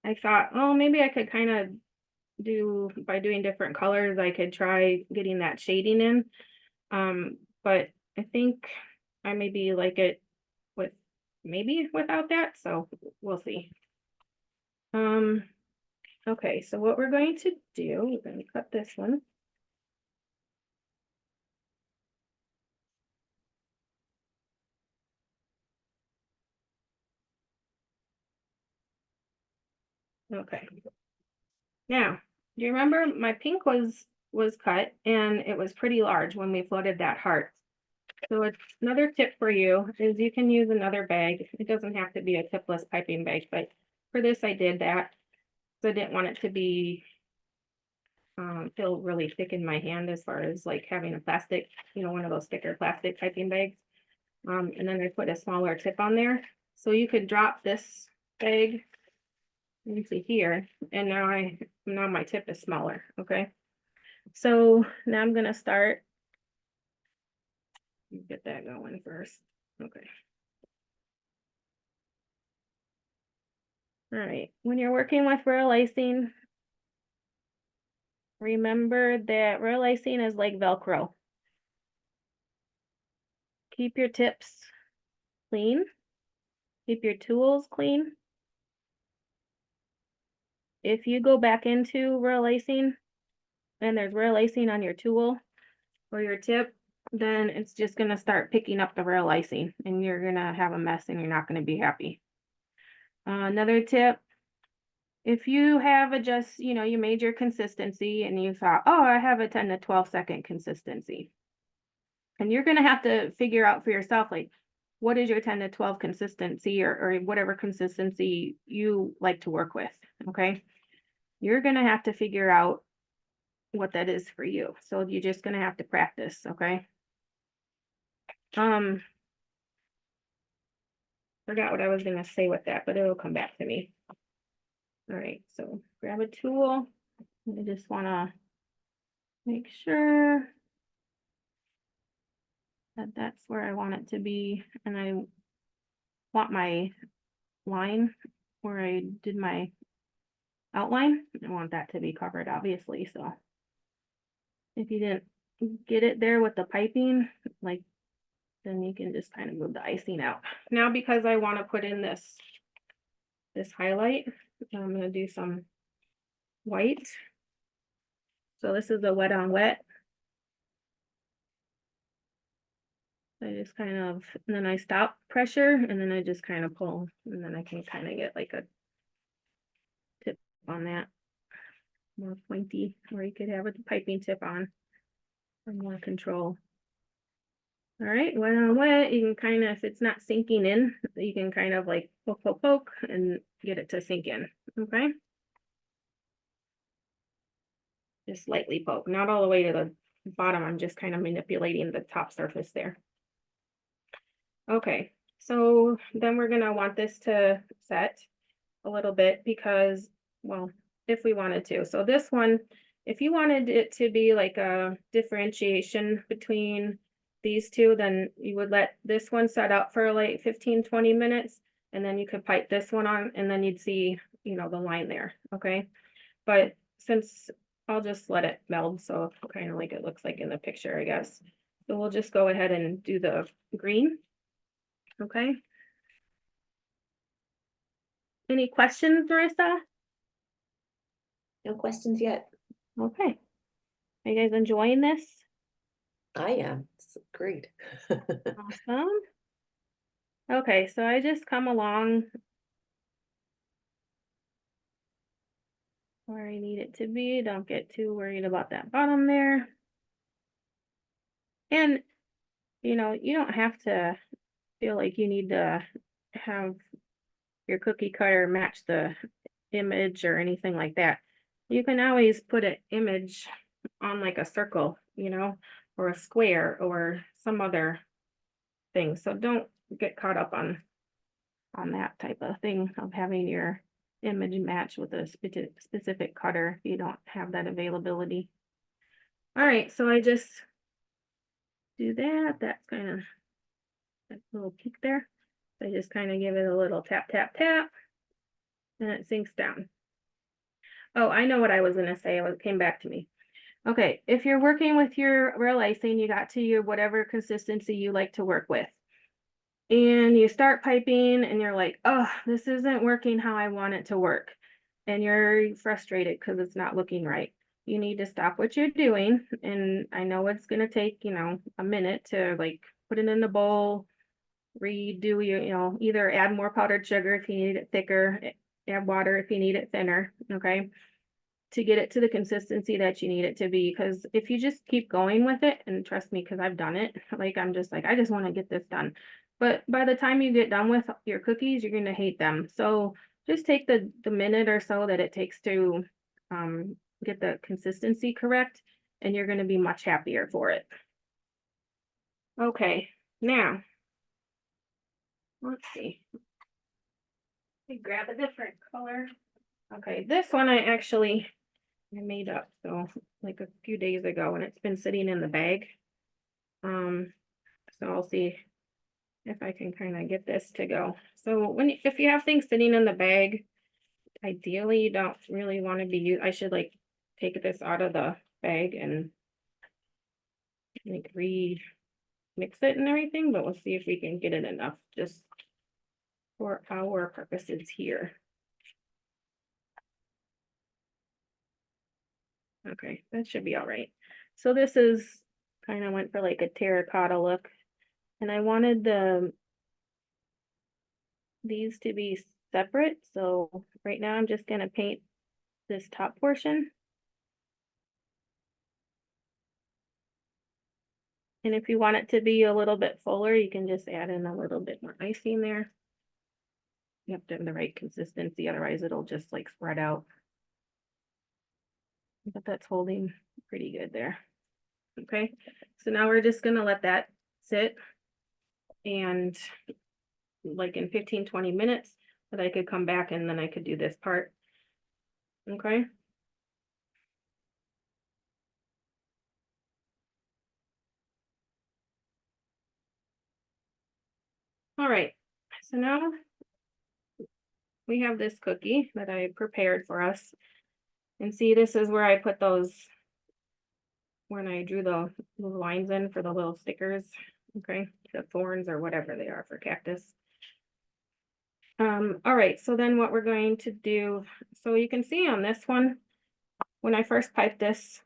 I thought, oh, maybe I could kind of by doing different colors, I could try getting that shading in. But I think I maybe like it with maybe without that. So we'll see. Okay, so what we're going to do, we're going to cut this one. Okay. Now, do you remember my pink was cut and it was pretty large when we floated that heart. So it's another tip for you is you can use another bag. It doesn't have to be a tipless piping bag, but for this I did that. So I didn't want it to be feel really thick in my hand as far as like having a plastic, one of those thicker plastic piping bags. And then I put a smaller tip on there. So you could drop this bag into here, and now my tip is smaller. Okay. So now I'm gonna start. Get that going first. Okay. All right. When you're working with royal icing, remember that royal icing is like Velcro. Keep your tips clean. Keep your tools clean. If you go back into royal icing and there's royal icing on your tool or your tip, then it's just going to start picking up the royal icing and you're going to have a mess and you're not going to be happy. Another tip, if you have you made your consistency and you thought, oh, I have a 10 to 12 second consistency. And you're going to have to figure out for yourself, like, what is your 10 to 12 consistency or whatever consistency you like to work with. Okay. You're going to have to figure out what that is for you. So you're just going to have to practice. Okay. Forgot what I was going to say with that, but it'll come back to me. All right. So grab a tool. I just want to make sure that that's where I want it to be. And I want my line where I did my outline. I want that to be covered, obviously. So if you didn't get it there with the piping, like, then you can just kind of move the icing out. Now, because I want to put in this highlight, I'm going to do some white. So this is a wet on wet. So I just kind of, and then I stop pressure and then I just kind of pull and then I can kind of get like a tip on that, more pointy, or you could have a piping tip on for more control. All right, when I'm wet, you can kind of, if it's not sinking in, you can kind of like poke, poke, poke and get it to sink in, okay? Just lightly poke, not all the way to the bottom. I'm just kind of manipulating the top surface there. Okay, so then we're gonna want this to set a little bit because, well, if we wanted to. So this one, if you wanted it to be like a differentiation between these two, then you would let this one set up for like 15-20 minutes, and then you could pipe this one on, and then you'd see, the line there, okay? But since I'll just let it meld, so kind of like it looks like in the picture, I guess. So we'll just go ahead and do the green, okay? Any questions, Marissa? No questions yet. Okay. Are you guys enjoying this? I am. It's great. Awesome. Okay, so I just come along where I need it to be. Don't get too worried about that bottom there. And, you don't have to feel like you need to have your cookie cutter match the image or anything like that. You can always put an image on like a circle, or a square or some other thing. So don't get caught up on that type of thing of having your image match with a specific cutter if you don't have that availability. All right, so I just do that. That's kind of that little peak there. So I just kind of give it a little tap, tap, tap, and it sinks down. Oh, I know what I was going to say. It came back to me. Okay, if you're working with your real icing, you got to your whatever consistency you like to work with. And you start piping and you're like, oh, this isn't working how I want it to work. And you're frustrated because it's not looking right. You need to stop what you're doing. And I know it's going to take, a minute to like put it in the bowl, redo, either add more powdered sugar if you need it thicker, add water if you need it thinner. Okay. To get it to the consistency that you need it to be. Because if you just keep going with it, and trust me, because I've done it, like I'm just like, I just want to get this done. But by the time you get done with your cookies, you're going to hate them. So just take the minute or so that it takes to get the consistency correct, and you're going to be much happier for it. Okay, now, let's see. Let me grab a different color. Okay, this one I made up, so like a few days ago, and it's been sitting in the bag. So I'll see if I can kind of get this to go. So if you have things sitting in the bag, ideally you don't really want to be, I should like take this out of the bag and like mix it and everything, but we'll see if we can get it enough just for our purposes here. Okay, that should be all right. So this is kind of went for like a terracotta look, and I wanted these to be separate. So right now I'm just going to paint this top portion. And if you want it to be a little bit fuller, you can just add in a little bit more icing there. You have to have the right consistency, otherwise it'll just like spread out. But that's holding pretty good there. Okay, so now we're just gonna let that sit, and like in 15-20 minutes, that I could come back and then I could do this part. Okay. All right, so now we have this cookie that I prepared for us. And see, this is where I put those, when I drew the lines in for the little stickers, okay, the thorns or whatever they are for cactus. All right, so then what we're going to do, so you can see on this one, when I first piped this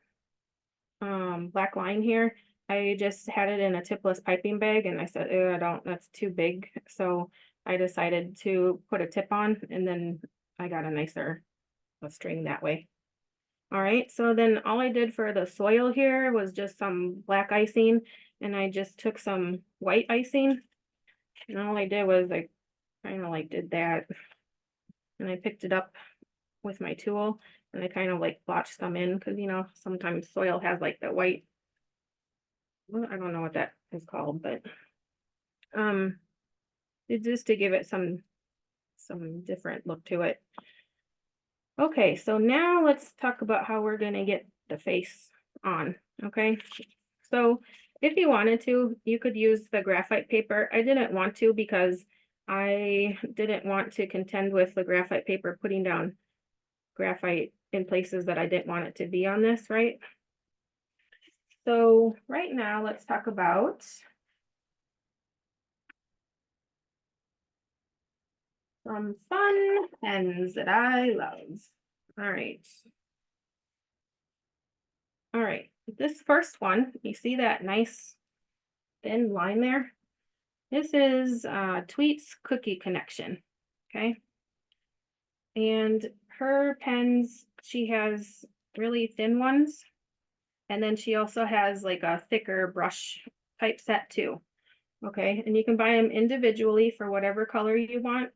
black line here, I just had it in a tipless piping bag and I said, "Ew, I don't, that's too big." So I decided to put a tip on and then I got a nicer string that way. All right, so then all I did for the soil here was just some black icing and I just took some white icing and all I did was I kind of like did that and I picked it up with my tool and I kind of like blotched some in because sometimes soil has like the white, well, I don't know what that is called, but um it's just to give it some different look to it. Okay, so now let's talk about how we're gonna get the face on. Okay, so if you wanted to, you could use the graphite paper. I didn't want to because I didn't want to contend with the graphite paper putting down graphite in places that I didn't want it to be on this, right? So right now, let's talk about some fun pens that I love. All right. All right. This first one, you see that nice thin line there? This is Tweet's Cookie Connection. Okay. And her pens, she has really thin ones. And then she also has like a thicker brush type set too. Okay. And you can buy them individually for whatever color you want.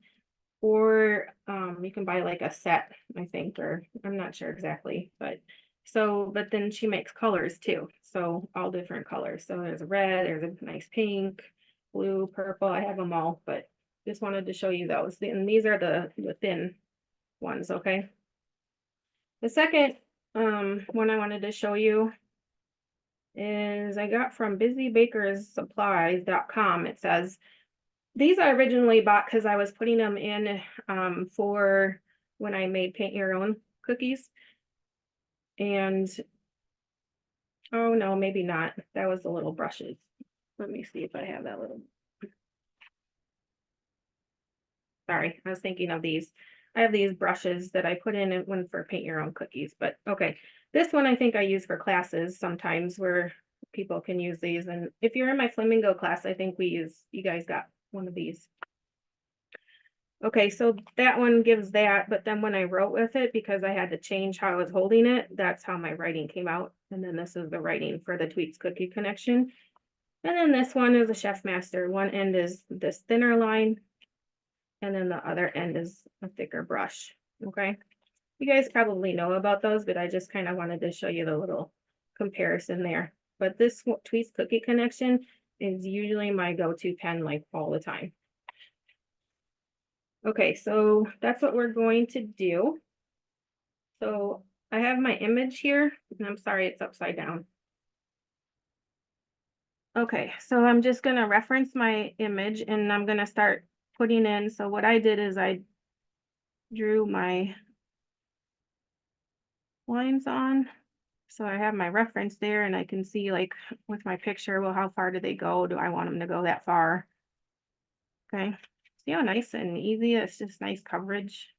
Or you can buy like a set, I think, or I'm not sure exactly, but then she makes colors too. So all different colors. So there's a red, there's a nice pink, blue, purple. I have them all, but just wanted to show you those. And these are the thin ones, okay? The second one I wanted to show you is I got from busybakerssupplies.com. It says these I originally bought because I was putting them in for when I made paint your own cookies. And oh no, maybe not. That was the little brushes. Let me see if I have that little. Sorry, I was thinking of these. I have these brushes that I put in when for paint your own cookies, but okay. This one I think I use for classes sometimes where people can use these. And if you're in my flamingo class, I think you guys got one of these. Okay, so that one gives that, but then when I wrote with it, because I had to change how I was holding it, that's how my writing came out. And then this is the writing for the Tweets Cookie Connection. And then this one is a Chef Master. One end is this thinner line, and then the other end is a thicker brush. Okay, you guys probably know about those, but I just kind of wanted to show you the little comparison there. But this Tweets Cookie Connection is usually my go-to pen like all the time. Okay, so that's what we're going to do. So I have my image here, and I'm sorry it's upside down. Okay, so I'm just going to reference my image and I'm going to start putting in. So what I did is I drew my lines on. So I have my reference there and I can see like with my picture, well, how far do they go? Do I want them to go that far? Okay, see how nice and easy, it's just nice coverage.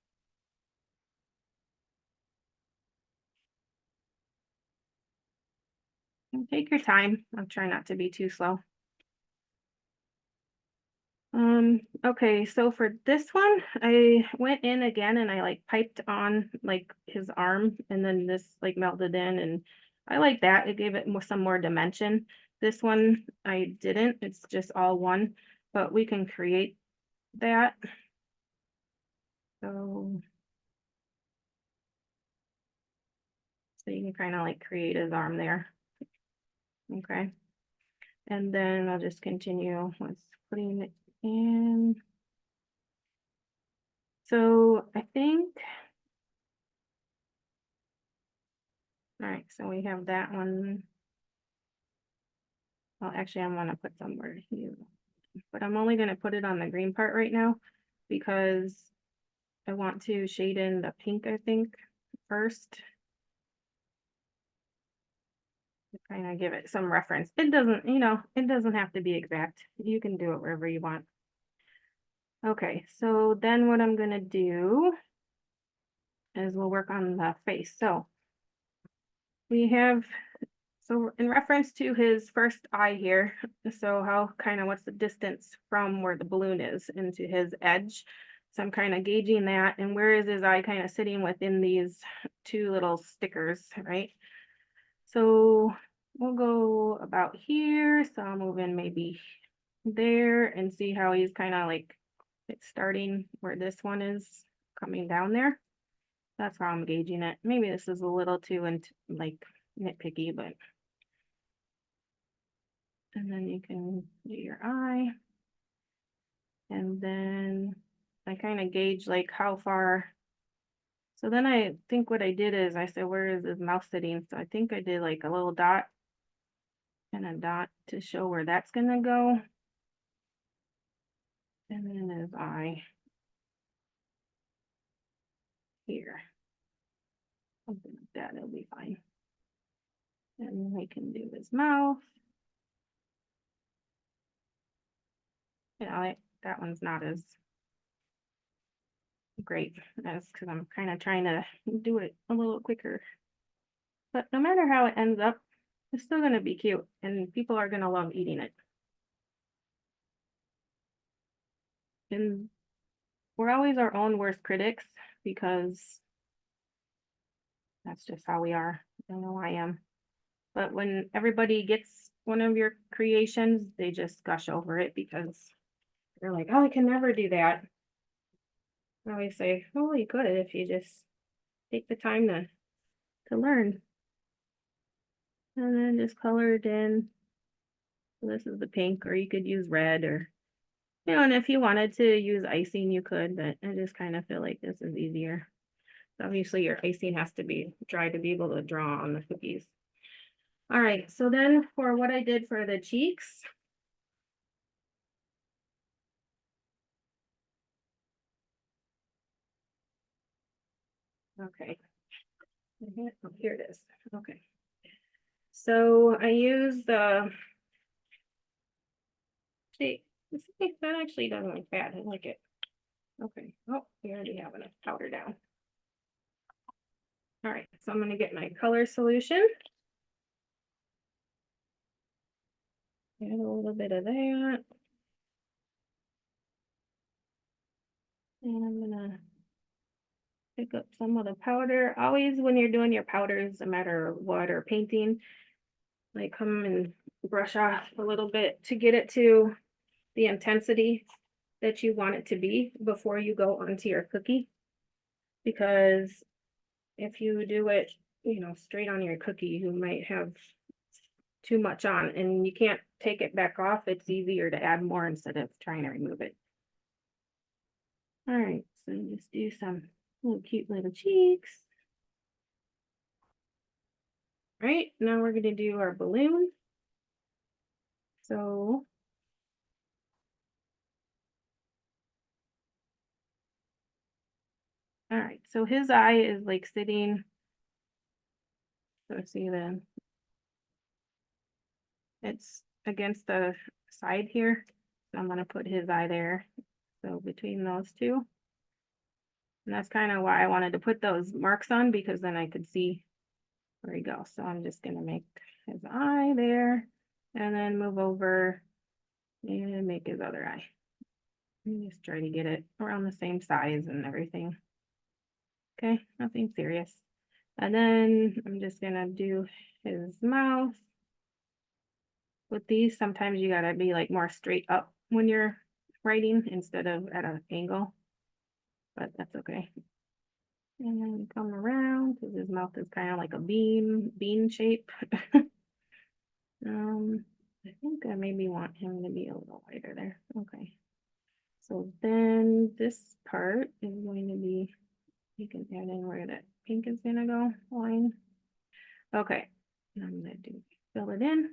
And take your time. I'm trying not to be too slow. Okay, so for this one, I went in again and I like piped on like his arm and then this like melted in and I like that. It gave it some more dimension. This one I didn't, it's just all one, but we can create that. So, so you can kind of like create his arm there. Okay. And then I'll just continue with putting it in. So I think, all right, so we have that one. Well, actually, I'm gonna put somewhere here, but I'm only gonna put it on the green part right now because I want to shade in the pink, I think, first. To kind of give it some reference. It doesn't, it doesn't have to be exact. You can do it wherever you want. Okay, so then what I'm gonna do is we'll work on the face. So we have So in reference to his first eye here, so how kind of what's the distance from where the balloon is into his edge? So I'm kind of gauging that, and where is his eye kind of sitting within these two little stickers, right? So we'll go about here. So I'll move in maybe there and see how he's kind of like it's starting where this one is coming down there. That's how I'm gauging it. Maybe this is a little too like nitpicky, but and then you can do your eye. And then I kind of gauge like how far. So then I think what I did is I said, where is his mouth sitting? So I think I did like a little dot and a dot to show where that's gonna go. And then his eye here. Something like that, it'll be fine. And we can do his mouth. That one's not as great as because I'm kind of trying to do it a little quicker. But no matter how it ends up, it's still gonna be cute and people are gonna love eating it. And we're always our own worst critics because that's just how we are. I know I am. But when everybody gets one of your creations, they just gush over it because they're like, oh, I can never do that. I always say, oh, you could if you just take the time to learn. And then just color it in. So this is the pink, or you could use red, or and if you wanted to use icing, you could, but I just kind of feel like this is easier. Obviously, your icing has to be dry to be able to draw on the cookies. All right, so then for what I did for the cheeks, okay, oh, here it is. Okay, so I use see, that actually doesn't look bad. I like it. Okay, oh, we already have enough powder down. All right, so I'm gonna get my color solution. Add a little bit of that. And I'm gonna pick up some of the powder. Always when you're doing your powders, no matter what, or painting, like come and brush off a little bit to get it to the intensity that you want it to be before you go onto your cookie. Because if you do it, straight on your cookie, you might have too much on and you can't take it back off. It's easier to add more instead of trying to remove it. All right, so just do some little cute little cheeks. All right, now we're gonna do our balloon. So all right, so his eye is like sitting, let's see then, it's against the side here. So I'm gonna put his eye there. So between those two. And that's kind of why I wanted to put those marks on because then I could see where he goes. So I'm just gonna make his eye there and then move over and make his other eye. And just try to get it around the same size and everything. Okay, nothing serious. And then I'm just gonna do his mouth. With these, sometimes you gotta be like more straight up when you're writing instead of at an angle, but that's okay. And then come around because his mouth is kind of like a bean shape. I think I maybe want him to be a little wider there. Okay. So then this part is going to be, you can add in where that pink is gonna go, line. Okay, and I'm gonna fill it in.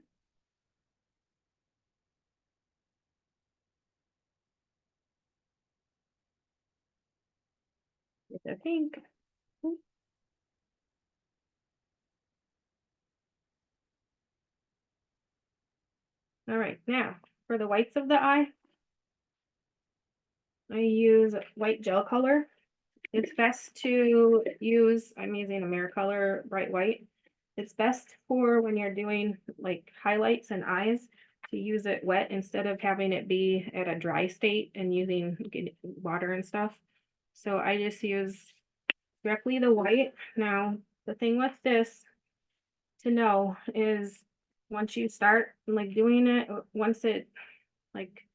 With the pink. All right, now for the whites of the eye, I use white gel color. It's best to use, I'm using a Color Bright White. It's best for when you're doing like highlights and eyes to use it wet instead of having it be at a dry state and using water and stuff. So I just use directly the white. Now, the thing with this to know is once you start like doing it, once it like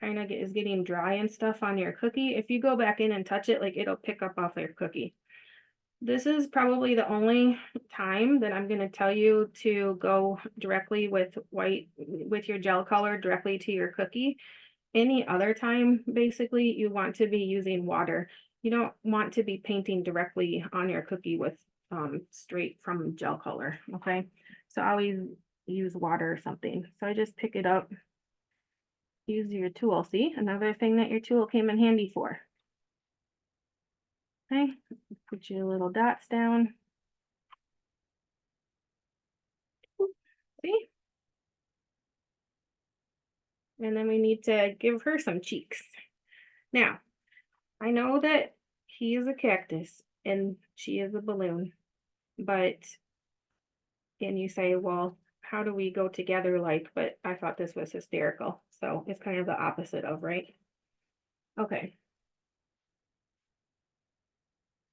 kind of is getting dry and stuff on your cookie, if you go back in and touch it, like it'll pick up off your cookie. This is probably the only time that I'm going to tell you to go directly with white with your gel color directly to your cookie. Any other time, basically, you want to be using water. You don't want to be painting directly on your cookie with straight from gel color. Okay. So I always use water or something. So I just pick it up, use your tool. See, another thing that your tool came in handy for. Okay. Put your little dots down. See? And then we need to give her some cheeks. Now, I know that he is a cactus and she is a balloon, but and you say, well, how do we go together like, but I thought this was hysterical. So it's kind of the opposite of, right? Okay.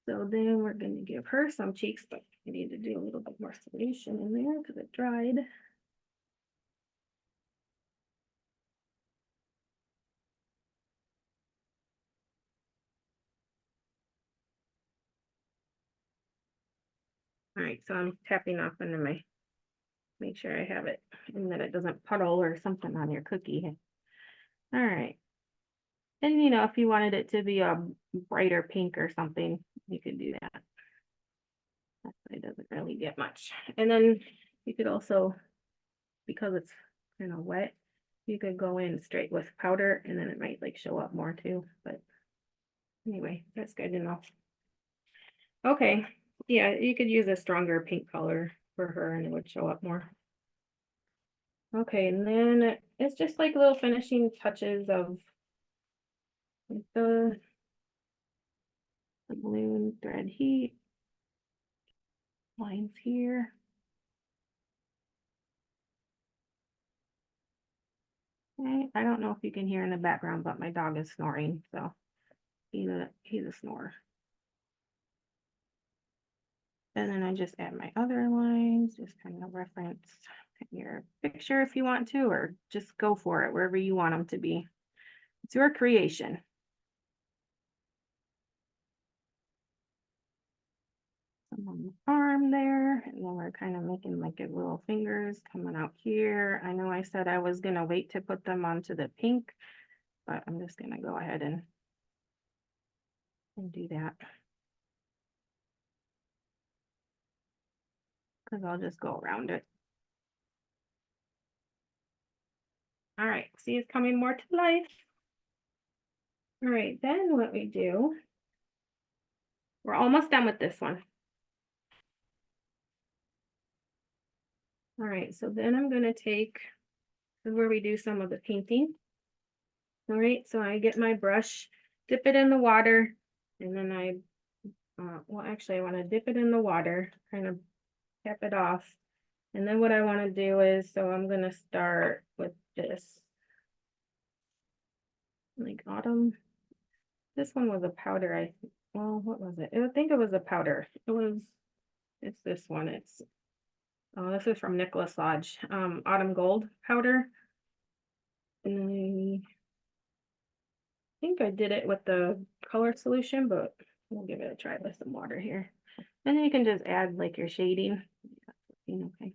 So then we're going to give her some cheeks, but I need to do a little bit more solution in there because it dried. All right, so I'm tapping off into my, make sure I have it and that it doesn't puddle or something on your cookie. All right. And if you wanted it to be a brighter pink or something, you could do that. It doesn't really get much. And then you could also, because it's kind of wet, you could go in straight with powder and then it might like show up more too. But anyway, that's good enough. Okay. Yeah, you could use a stronger pink color for her and it would show up more. Okay, and then it's just like little finishing touches of the balloon thread heat lines here. Okay, I don't know if you can hear in the background, but my dog is snoring, so he's a snorer. And then I just add my other lines, just kind of reference your picture if you want to, or just go for it wherever you want them to be. It's your creation. Some on the arm there, and then we're kind of making like a little fingers coming out here. I know I said I was gonna wait to put them onto the pink, but I'm just gonna go ahead and do that. Because I'll just go around it. All right, see it's coming more to life. All right, then what we do, we're almost done with this one. All right, so then I'm going to take, this is where we do some of the painting. All right, so I get my brush, dip it in the water, and then well, actually, I want to dip it in the water, kind of tap it off. And then what I want to do is, so I'm going to start with this, like autumn. This one was a powder, well, what was it? I think it was a powder. It's this one. This is from Nicholas Lodge, Autumn Gold powder. And I think I did it with the color solution, but we'll give it a try with some water here. And then you can just add like your shading. Okay.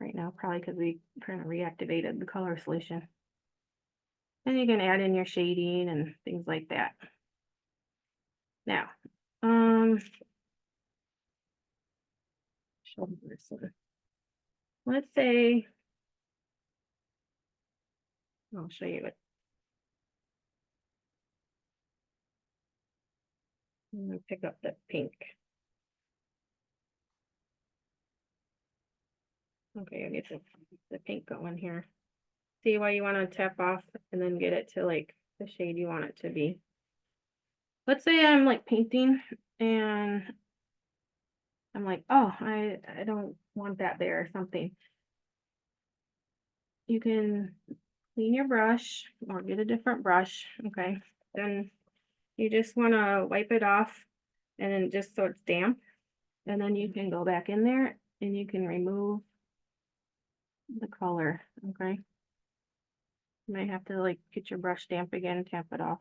Right now, probably because we kind of reactivated the color solution. And you can add in your shading and things like that. Now, let's say, I'll show you it. I'm gonna pick up the pink. Okay, I get the pink going here. See why you want to tap off and then get it to like the shade you want it to be. Let's say I'm like painting and I'm like, oh, I don't want that there or something. You can clean your brush or get a different brush. Okay. Then you just want to wipe it off and then just so it's damp. And then you can go back in there and you can remove the color. Okay. You might have to like get your brush damp again, tap it off.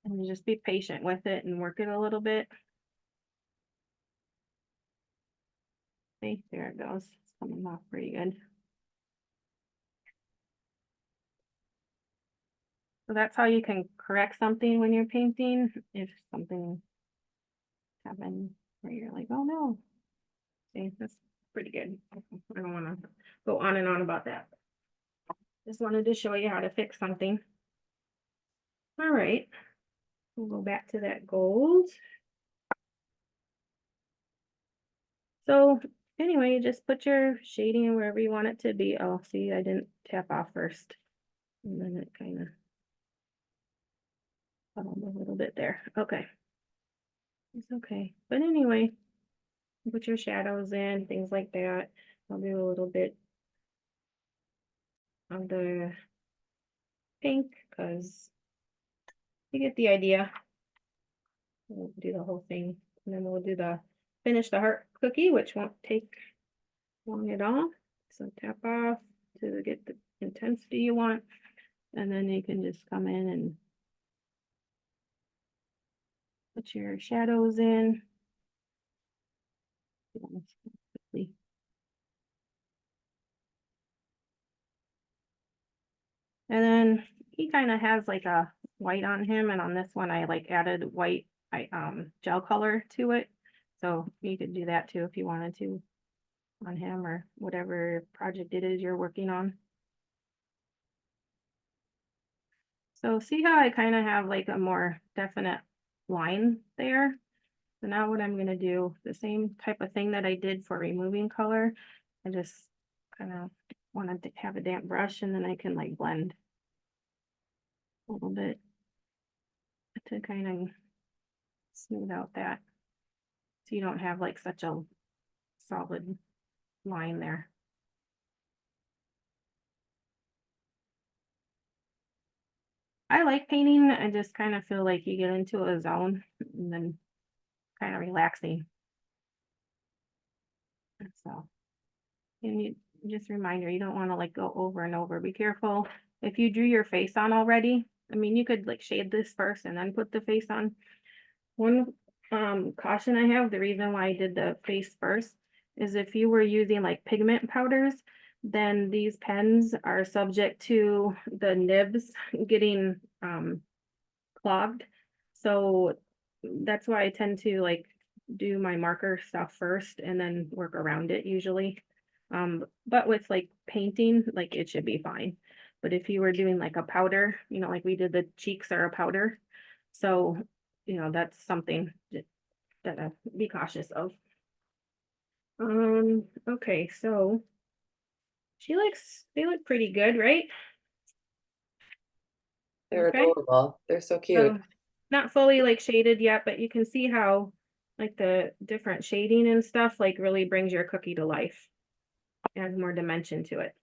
And you just be patient with it and work it a little bit. See, there it goes. It's coming off pretty good. So that's how you can correct something when you're painting. If something happened where you're like, oh no. See, that's pretty good. I don't want to go on and on about that. Just wanted to show you how to fix something. All right. We'll go back to that gold. So anyway, you just put your shading wherever you want it to be. Oh, see, I didn't tap off first. And then it kind of a little bit there. Okay. It's okay. But anyway, put your shadows in, things like that. I'll do a little bit of the pink because you get the idea. We'll do the whole thing. And then we'll do finish the heart cookie, which won't take long at all. So tap off to get the intensity you want. And then you can just come in and put your shadows in. And then he kind of has like a white on him, and on this one I like added white gel color to it. So you could do that too if you wanted to on him or whatever project it is you're working on. So see how I kind of have like a more definite line there? So now what I'm going to do, the same type of thing that I did for removing color, I just kind of want to have a damp brush and then I can like blend a little bit to kind of smooth out that so you don't have like such a solid line there. I like painting. I just kind of feel like you get into a zone and then kind of relaxing. So, and you just a reminder, you don't want to like go over and over. Be careful. If you drew your face on already, I mean, you could like shade this first and then put the face on. One caution I have, the reason why I did the face first is if you were using like pigment powders, then these pens are subject to the nibs getting clogged. So that's why I tend to like do my marker stuff first and then work around it usually. But with like painting, like it should be fine. But if you were doing like a powder, you know, like we did the cheeks are a powder. So, you know, that's something that be cautious of. Okay, so they look pretty good, right? They're Okay. adorable. They're so cute. So not fully like shaded yet, but you can see how like the different shading and stuff like really brings your cookie to life, adds more dimension to it.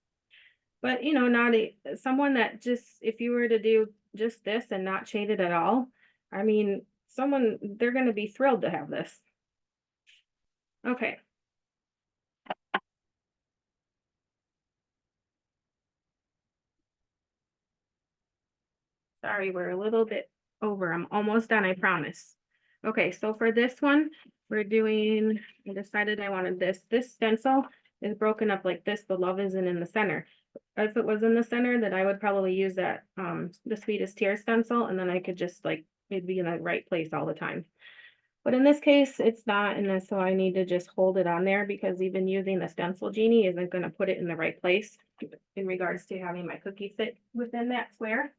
But you know, not someone that just if you were to do just this and not shade it at all, I mean, someone they're going to be thrilled to have this. Okay. Sorry, we're a little bit over. I'm almost done, I promise. Okay, so for this one, I decided I wanted this. This stencil is broken up like this. The love isn't in the center. If it was in the center, then I would probably use that, the sweetest tear stencil, and then I could just like, it'd be in the right place all the time. But in this case, it's not, and so I need to just hold it on there because even using the stencil genie isn't gonna put it in the right place in regards to having my cookie fit within that square.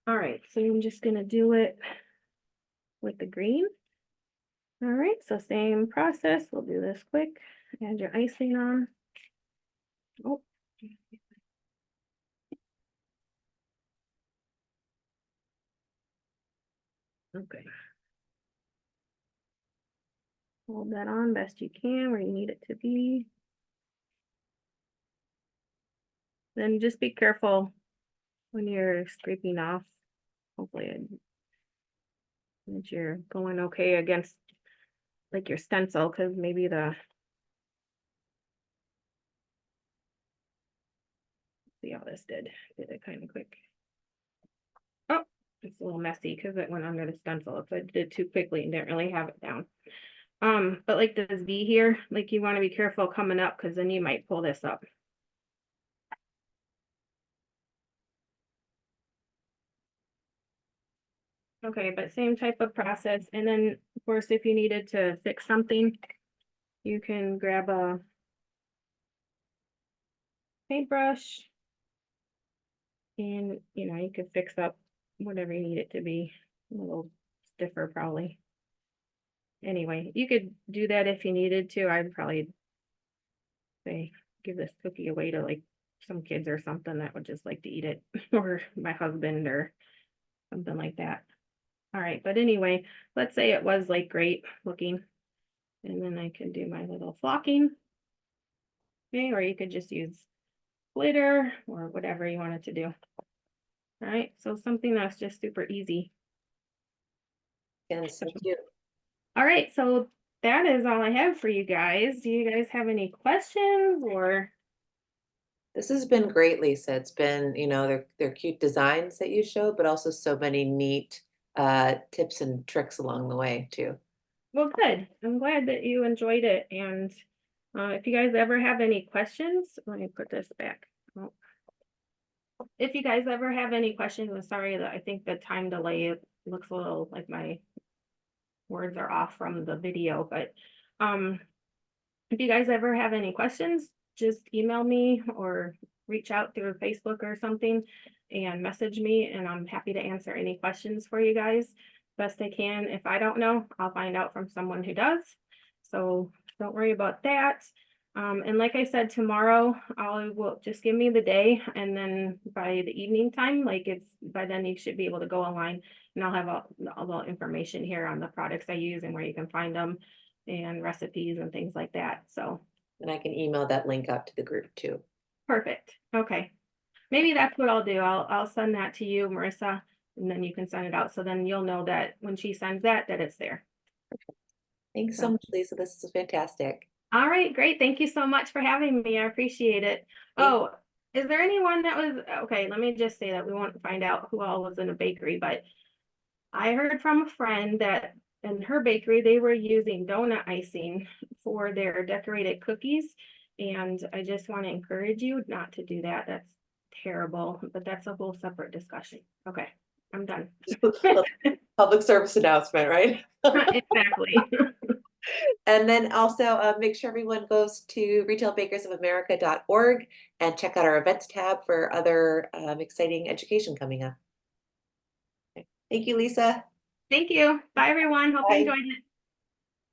All right, so I'm just gonna do it with the green. All right, so same process. We'll do this quick. Add your icing on. Oh. Okay. Hold that on best you can where you need it to be. Then just be careful when you're scraping off. Hopefully that you're going okay against like your stencil, because maybe see how this did it kind of quick. Oh, it's a little messy because it went under the stencil. If I did too quickly and didn't really have it down. But like this V here, like you want to be careful coming up because then you might pull this up. Okay, but same type of process. And then of course, if you needed to fix something, you can grab a paintbrush and you could fix up whatever you need it to be. A little stiffer probably. Anyway, you could do that if you needed to. I'd probably say give this cookie away to like some kids or something that would just like to eat it, or my husband or something like that. All right, but anyway, let's say it was like great looking, and then I can do my little flocking. Okay, or you could just use glitter or whatever you wanted to do. All right, so something that's just super easy. And so cute. All right, so that is all I have for you guys. Do you guys have any questions or? This has been great, Lisa. It's been, they're cute designs that you show, but also so many neat tips and tricks along the way too. Well, good. I'm glad that you enjoyed it. And if you guys ever have any questions, let me put this back. Oh. If you guys ever have any questions, I'm sorry that I think the time delay, it looks a little like my words are off from the video, but if you guys ever have any questions, just email me or reach out through Facebook or something and message me, and I'm happy to answer any questions for you guys best I can. If I don't know, I'll find out from someone who does. So don't worry about that. And like I said, tomorrow I will just give me the day, and then by the evening time, like it's by then you should be able to go online, and I'll have all the information here on the products I use and where you can find them and recipes and things like that. So And I can email that link out to the group too. perfect. Okay. Maybe that's what I'll do. I'll send that to you, Marissa, and then you can send it out. So then you'll know that when she sends that it's there. Thanks so So much, Lisa. This is fantastic. all right, great. Thank you so much for having me. I appreciate it. Thank Oh, is there anyone that was okay? Let me just say that we won't find out who all was in a bakery, but I heard from a friend that in her bakery, they were using donut icing for their decorated cookies. And I just want to encourage you not to do that. That's terrible, but that's a whole separate discussion. Okay, I'm done. Public service announcement, right? Exactly. And then also make sure everyone goes to retailbakersofamerica.org and check out our events tab for other exciting education coming up. Okay. Thank you, Lisa. Thank you. Bye, everyone. Hope you Bye. enjoyed it.